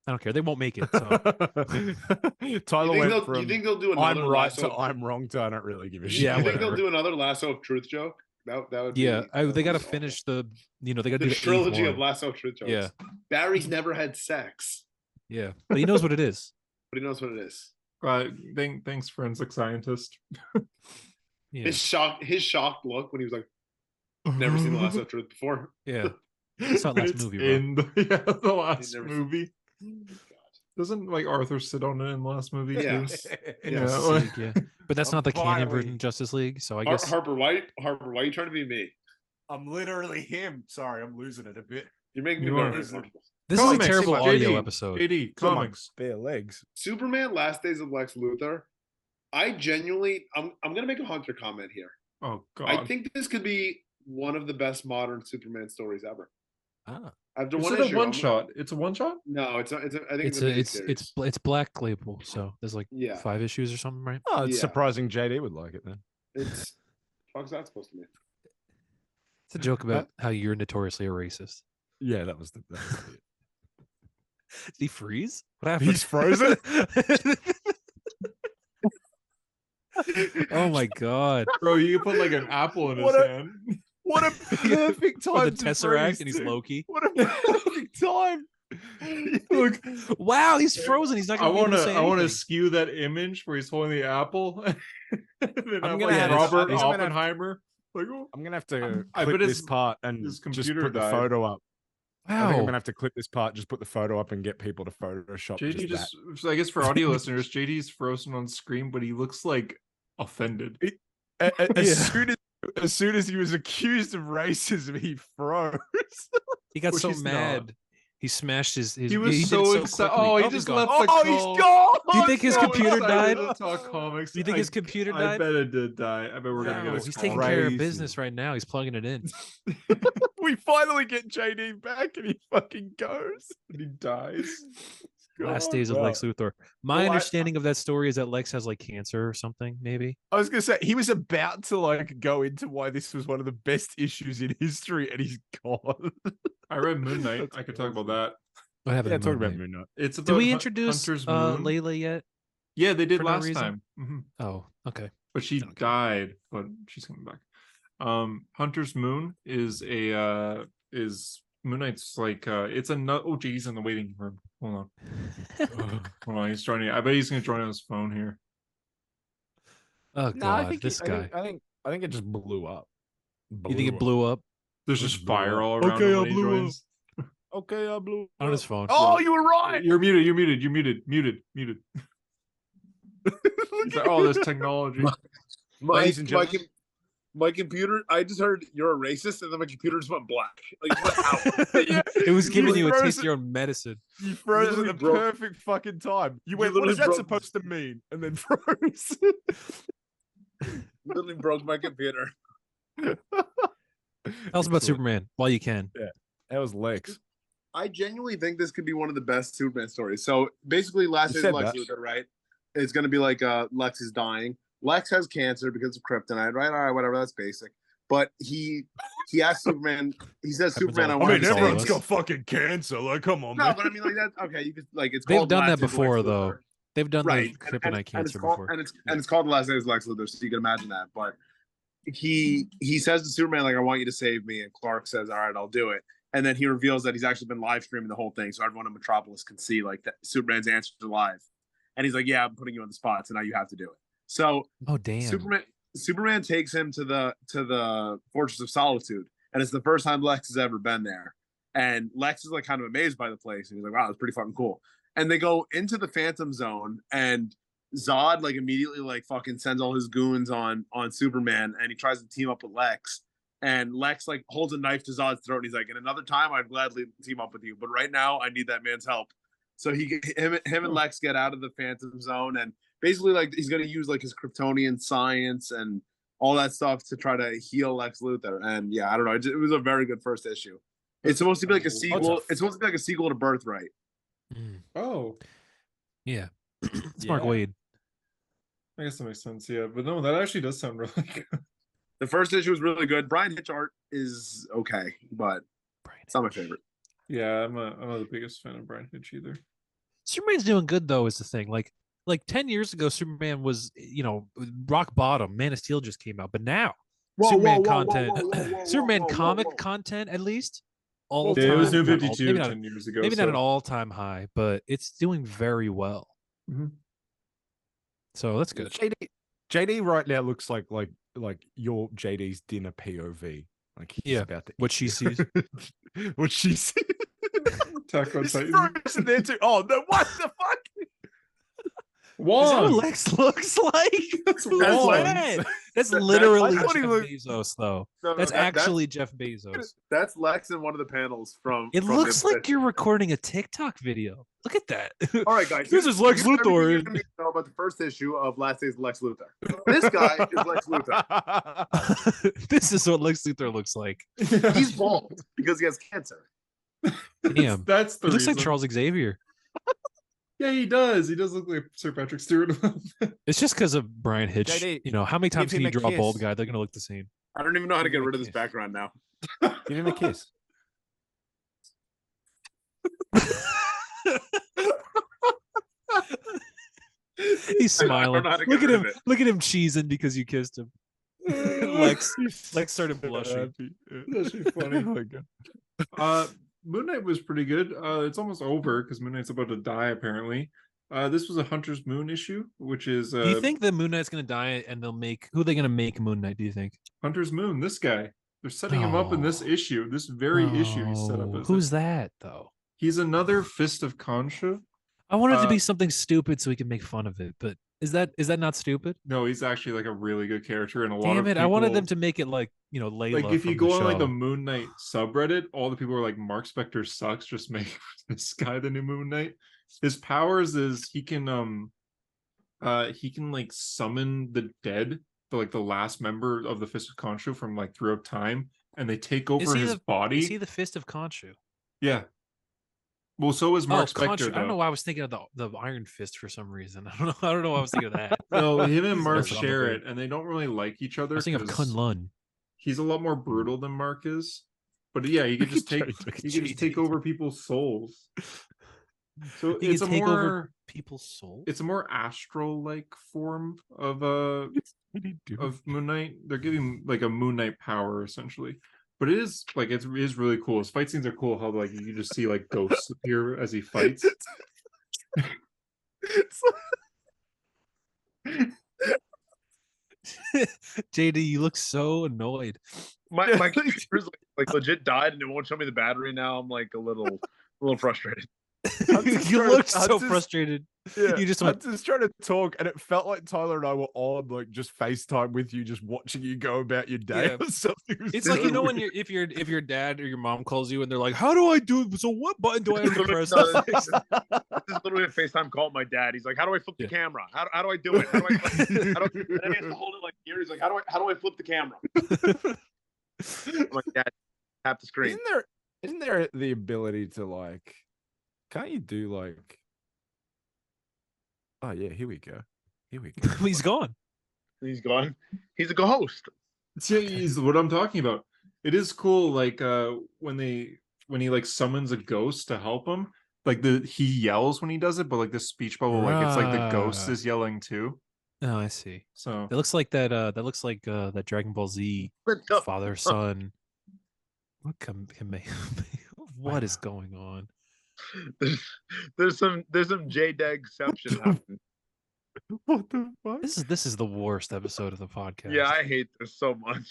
I don't care. They won't make it. So. Tyler You went think, from they'll do another I'm right lasso? to I'm wrong to I don't really give a You, shit. Yeah, you think whatever. they'll do another lasso of truth joke? That would be, Yeah, that would they be got to awful. finish they got to do the the trilogy eighth of one. lasso truth jokes. Yeah, Barry's never had sex, yeah, but he knows what it is. but he knows what it is. Thanks, forensic scientist. Yeah, His shocked look when he was like, "Never seen the lasso of truth before." yeah. Saw it last It's movie, bro. in the last never- movie. Doesn't like Arthur sit on it in the last movie Yeah. too? Justice like- League, yeah. But that's not the canon Finally. version of Justice League. So I guess Harper, why are you trying to be me? I'm literally him. Sorry, I'm losing it a bit. You're making me You are. nervous. this Comics, is a terrible JD. audio episode. JD Come on, comics. bare legs. Superman: Last Days of Lex Luthor. I genuinely, I'm gonna make a Hunter comment here. Oh god. I think this could be one of the best modern Superman stories ever. Ah. After Is one it a issue, one I'm- shot? It's a one shot? No, it's a, I think It's it's a it's Black Label. So there's like Yeah. 5 issues or something, right? Oh, it's Yeah. surprising JD would like it then. It's fuck's that supposed to mean? It's a joke about how you're notoriously a racist. Yeah, that was it. Did he freeze? What happened? He's frozen? Oh my god! Bro, you can put like an apple in his What a- hand. What a perfect time Or the to Tesseract, freeze, and he's dude. Loki. What a perfect time. Look, Wow, he's frozen. He's not I gonna be able wanna to say I wanna anything. skew that image where he's holding the apple. And then I'm have, gonna like have- Robert I'm gonna have- Oppenheimer. Like, oh, I'm gonna have to I clip bet this his- part and his just computer put the died. photo up. I think I'm Wow. gonna have to clip this part, just put the photo up and get people to Photoshop JD just just I guess for audio listeners, JD's frozen on screen, but he looks like offended. that. Yeah. As soon as he was accused of racism, he froze. He got Which so he's not. mad. He smashed his. He did was it so excited. quickly. Oh, he he's just gone. left the Oh, call. he's gone. Do you think his So computer excited died? to talk comics. Do you think his computer I died? bet it did die. I bet we're gonna No, get a he's call. taking care of Crazy. business right now. He's plugging it in. We finally get JD back, and he fucking goes. He dies. Last God, days of wow. Lex Luthor. My Well, understanding of that story is that Lex has like cancer or something, maybe. I was gonna say he was about to like go into why this was one of the best issues in history, and he's gone. I read Moon Knight. That's I could talk about awesome. that. What happened? Yeah, in talk Moon about Knight? Moon Knight. It's about Did we introduce Hunter's Moon. Layla yet? Yeah, they did for no last reason? time. Mhm. Oh, okay. But she Okay. died, but she's coming back. Hunter's Moon is Moon Knight's like it's a nut. Oh, geez, in the waiting room. Hold on. He's joining. I bet he's gonna join on his phone here. Oh No, I god, think this guy. I think it just blew up. You think it blew up There's It just blew fire up. all around Okay, him I when he blew up. joins. Okay, I blew on up. his phone? Oh, you were right. You're muted. He's like, oh, this technology. Ladies and gentlemen. My computer. I just heard you're a racist, and then my computer just went black. Like, it went out. Yeah, It was giving you a froze taste it. of your own medicine. You froze at literally the broke- perfect fucking time. You went, what literally is that broke- supposed to mean? And then froze. Literally broke my computer. Tell us about Superman while you can. That was Lex. I genuinely think this could be one of the best Superman stories. So basically, last You days said of Lex that. Luthor, right? It's going to be like Lex is dying. Lex has cancer because of kryptonite, right? All right, whatever. That's basic. But he asks Superman. He says, Happens "Superman, I all I the want mean, time. you to everyone's save me." got fucking cancer. Like, come on, No, man. but I mean, like that's okay. You could like it's. They've called done Last that Days of before, Lex though. Luthor. They've done Right, the kryptonite cancer before. and it's called The Last Days of Lex Luthor, so you can imagine that. But he says to Superman, like, "I want you to save me," and Clark says, "All right, I'll do it." And then he reveals that he's actually been live streaming the whole thing, so everyone in Metropolis can see like that Superman's answers are live. And he's like, "Yeah, I'm putting you on the spot, so now you have to do it." So Oh damn! Superman takes him to the Fortress of Solitude, and it's the first time Lex has ever been there. And Lex is like kind of amazed by the place, and he's like, "Wow, that's pretty fucking cool." And they go into the Phantom Zone, and Zod like immediately like fucking sends all his goons on Superman, and he tries to team up with Lex. And Lex like holds a knife to Zod's throat, and he's like, "In another time, I'd gladly team up with you, but right now, I need that man's help." So him and Lex get out of the Phantom Zone, and basically like he's gonna use like his Kryptonian science and all that stuff to try to heal Lex Luthor. And yeah, I don't know, it was a very good first issue. It's supposed to be like a sequel. It's supposed to be like a sequel to Birthright. Mm. Oh, Yeah, it's Mark Yeah. Wade. I guess that makes sense. Yeah, but no, that actually does sound really good. The first issue was really good. Brian Hitch art is okay, but it's not my favorite. Yeah, I'm not the biggest fan of Brian Hitch either. Superman's doing good though, is the thing. Like 10 years ago, Superman was rock bottom. Man of Steel just came out, but now Superman comic content at least all Yeah, it was time. New not all- 52 maybe not, 10 years ago. maybe not so- an all-time high, but it's doing very well. Mhm. So that's good. JD right now looks like your JD's dinner POV. Like he's Yeah, about to what she sees. what she sees. Attack on This Titan. Bruce in there too. Oh no! What the fuck? Is that what Wong. Lex looks like? That's Who's Wong. that? That's That- literally I thought he Jeff looked- Bezos, though. No, That's that- actually Jeff Bezos. that's Lex in one of the panels from. It from looks the- like you're recording a TikTok video. Look at that. All right, guys. This is Lex here's everything Luthor. you're gonna need to know about the first issue of Last Days of Lex Luthor. This guy is Lex Luthor. This is what Lex Luthor looks like. He's bald because he has cancer. Damn. That's the He looks like reason. Charles Xavier. Yeah, he does. He does look like Sir Patrick Stewart. It's just because of Brian Hitch. JD, How many times give can you him a draw a bald kiss. guy? They're gonna look the same. I don't even know how to Give get him a rid of this kiss. background now. Give him a kiss. He's smiling. know how to get Look at rid of him. it. Look at him cheesing because you kissed him. Lex started blushing. That's actually funny. Oh my god. Moon Knight was pretty good. It's almost over because Moon Knight's about to die apparently. This was a Hunter's Moon issue, which is Do you think that Moon Knight's gonna die and they'll make who are they gonna make Moon Knight? Do you think? Hunter's Moon, this guy. They're setting him up in this Oh. issue, this very issue he's set up Oh, as. who's that though? He's another Fist of Khonshu. I wanted it to be Uh, something stupid so we can make fun of it, but is that not stupid? No, he's actually like a really good character, and a lot Damn of it! I wanted them people- to make it like Layla. like if you from go on like the show. Moon Knight subreddit, all the people are like, Mark Spector sucks, just make this guy the new Moon Knight. His powers is he can like summon the dead, the last member of the Fist of Khonshu from like throughout time, and they take over he his body. Is he the Fist of Khonshu? Yeah. Well, so is Mark Spector. Khonshu. I don't know though. why I was thinking of the Iron Fist for some reason. I don't know why I was thinking of that. No, him and Mark That's what I'm share thinking. it, and they don't really like each I other. was thinking of 'cause Kunlun. He's a lot more brutal than Mark is. But yeah, he could just take he could just take over people's souls. So He it's a can take more over people's souls. it's a more astral like form of Moon Knight. They're giving like a Moon Knight power essentially. But it is like it is really cool. His fight scenes are cool. How like you just see like ghosts appear as he fights. It's JD, you look so annoyed. My computer's like legit died and it won't show me the battery now. I'm like a little frustrated. You looked so frustrated. Yeah, You just I went. was just trying to talk, and it felt like Tyler and I were on like just FaceTime with you, just watching you go about your day Yeah. or something. It was It's like, you so know, when weird. you're if your dad or your mom calls you and they're like, "How do I do? So what button do I have to press?" No, this is literally a FaceTime call with my dad. He's like, "How do I flip the camera? How do I do it? How do I?" And then he has to hold it like here. He's like, "How do I flip the camera?" I'm like, "Dad, tap the screen." Isn't there the ability to like? Can't you do like? Oh yeah, here we go. Here we go. He's gone. He's gone. He's a ghost. See, is what I'm talking about. It is cool, like when he like summons a ghost to help him, like he yells when he does it, but like the speech bubble, like it's like the ghost Right. is yelling too. Oh, I see. So That looks like that. That looks like that Dragon Ball Z father son. What is going on? There's some JDegception happening. What the fuck? This is the worst episode of the podcast. Yeah, I hate this so much.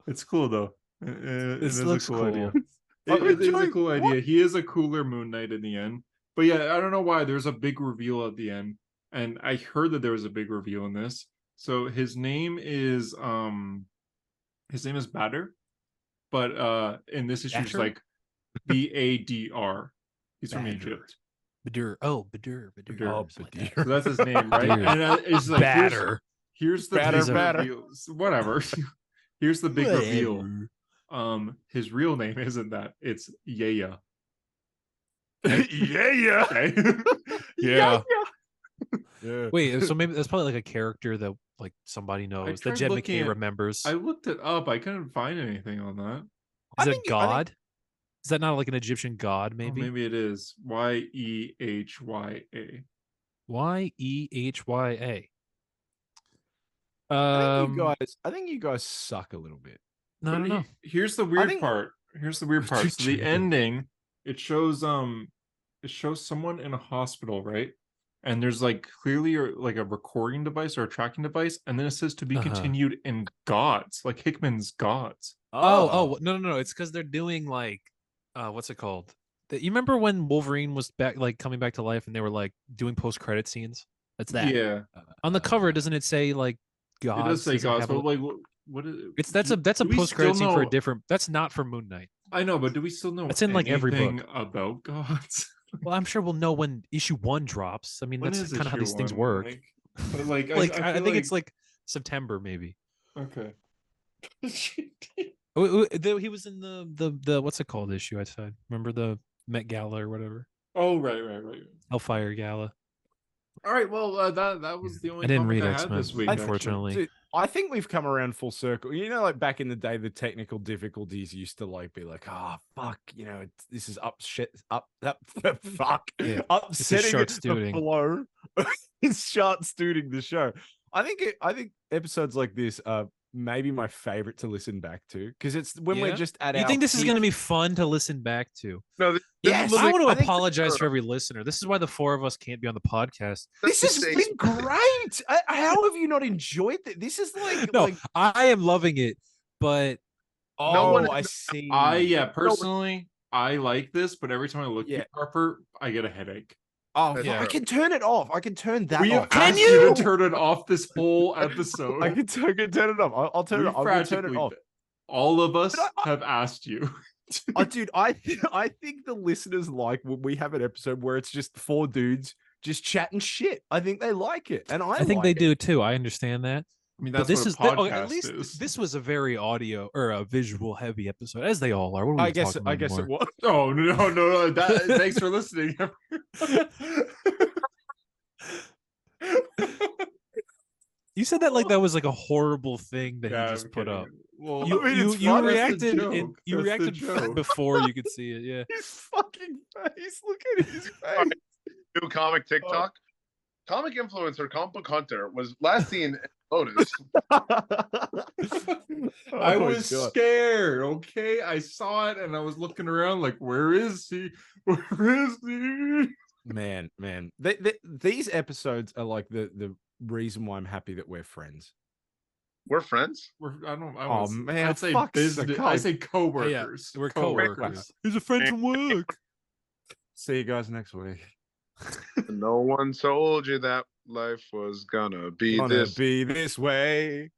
it's cool though. It This is looks a cool cool. idea. I'm It is a enjoying- cool idea. He is a cooler Moon Knight in the end. But yeah, I don't know why. There's a big reveal at the end. And I heard that there was a big reveal in this. So his name is Badr. But in this issue it's Badr? like Badr. He's from Badr. Egypt. Badur. Oh, Badur. Badur. Oh, Something like Badur. that. So that's his name, right? Badur. And it's like Batter. here's the Batter, big batter. reveal. Whatever. Here's the big reveal. Whatever. His real name isn't that. It's Yaya. yeah. Okay. Yeah. Yeah. Wait, so maybe that's probably like a character that like somebody knows that tried Jed looking McKay at- remembers. I looked it up. I couldn't find anything on that. I Is it a think- I think- god? Is that not like an Egyptian god? Oh, Maybe. maybe it is Yehya. Yehya. I think you guys suck a little bit. No, I don't know. Here's the weird think- part. Here's the weird part. So the ending, it shows someone in a hospital, right? And there's like clearly like a recording device or a tracking device, and then it says to be Uh-huh. continued in Gods, like Hickman's Gods. Oh, no. It's because they're doing like, what's it called? You remember when Wolverine was back, like coming back to life, and they were like doing post-credit scenes? That's that. Yeah, On the cover, doesn't it say like gods? it does say Does it Gods, have but a- like what is It's that's a do we post-credit still scene for a know- different. That's not for Moon Knight. I know, but do we still know It's in, like, every anything book. about Gods? Well, I'm sure we'll know when issue 1 drops. I mean, When that's is kind of how issue these things one? work. But like, Like, I feel think it's like September, maybe. okay. He was in the what's it called issue I said. Remember the Met Gala or whatever? Oh, right. Hellfire Gala. All right. Well, that was the only. I didn't comic read I had X-Men, this week. unfortunately. Dude, I think we've come around full circle. You know, like back in the day, the technical difficulties used to like be like, fuck, this is fuck, Yeah, upsetting short the stewing. flow. It's short stewing the show. I think episodes like this are maybe my favorite to listen back to because it's when we're Yeah? just at You our think this is peak. going to be fun to listen back to? No, this Yes, is I literally- want to I think- apologize for every listener. This is why the 4 of us can't be on the podcast. This has That's been great. How have you not enjoyed this? This is like, No, like I am loving it, but oh, one- I see. Personally, I like this, but every time I look Yeah. at Harper, I get a headache. Oh, Yeah. I can turn it off. I can turn that We off. have asked you to turn it off this whole episode. I can turn it off. I'll turn it We off. I'm gonna turn it practically- off. All of us But have asked you. Dude, I think the listeners like when we have an episode where it's just 4 dudes just chatting shit. I think they like it, and I think like they it. do too. I understand that. I mean, But that's this is what a podcast at least is. this was a very audio or a visual heavy episode, as they all are. What are we I guess. talking I about guess it anymore? was. Oh no! Thanks for listening. You said that like that was like a horrible thing that Yeah, he just I'm put kidding. up. Well, You I mean, you, it's you fun. That's the reacted joke. and you That's the reacted joke. before you could see it. Yeah. His fucking face. Look at his face. new comic TikTok. Comic influencer Comic Book Hunter was last seen Otis. I Oh my was God. scared. Okay, I saw it and I was looking around like, where is he? Where is he? Man. These episodes are like the reason why I'm happy that we're friends. We're friends. Oh, man, I'd say fuck's business. sake. I say coworkers. We're coworkers. He's a friend from work. See you guys next week. No one told you that life was gonna be Gonna this. be this way.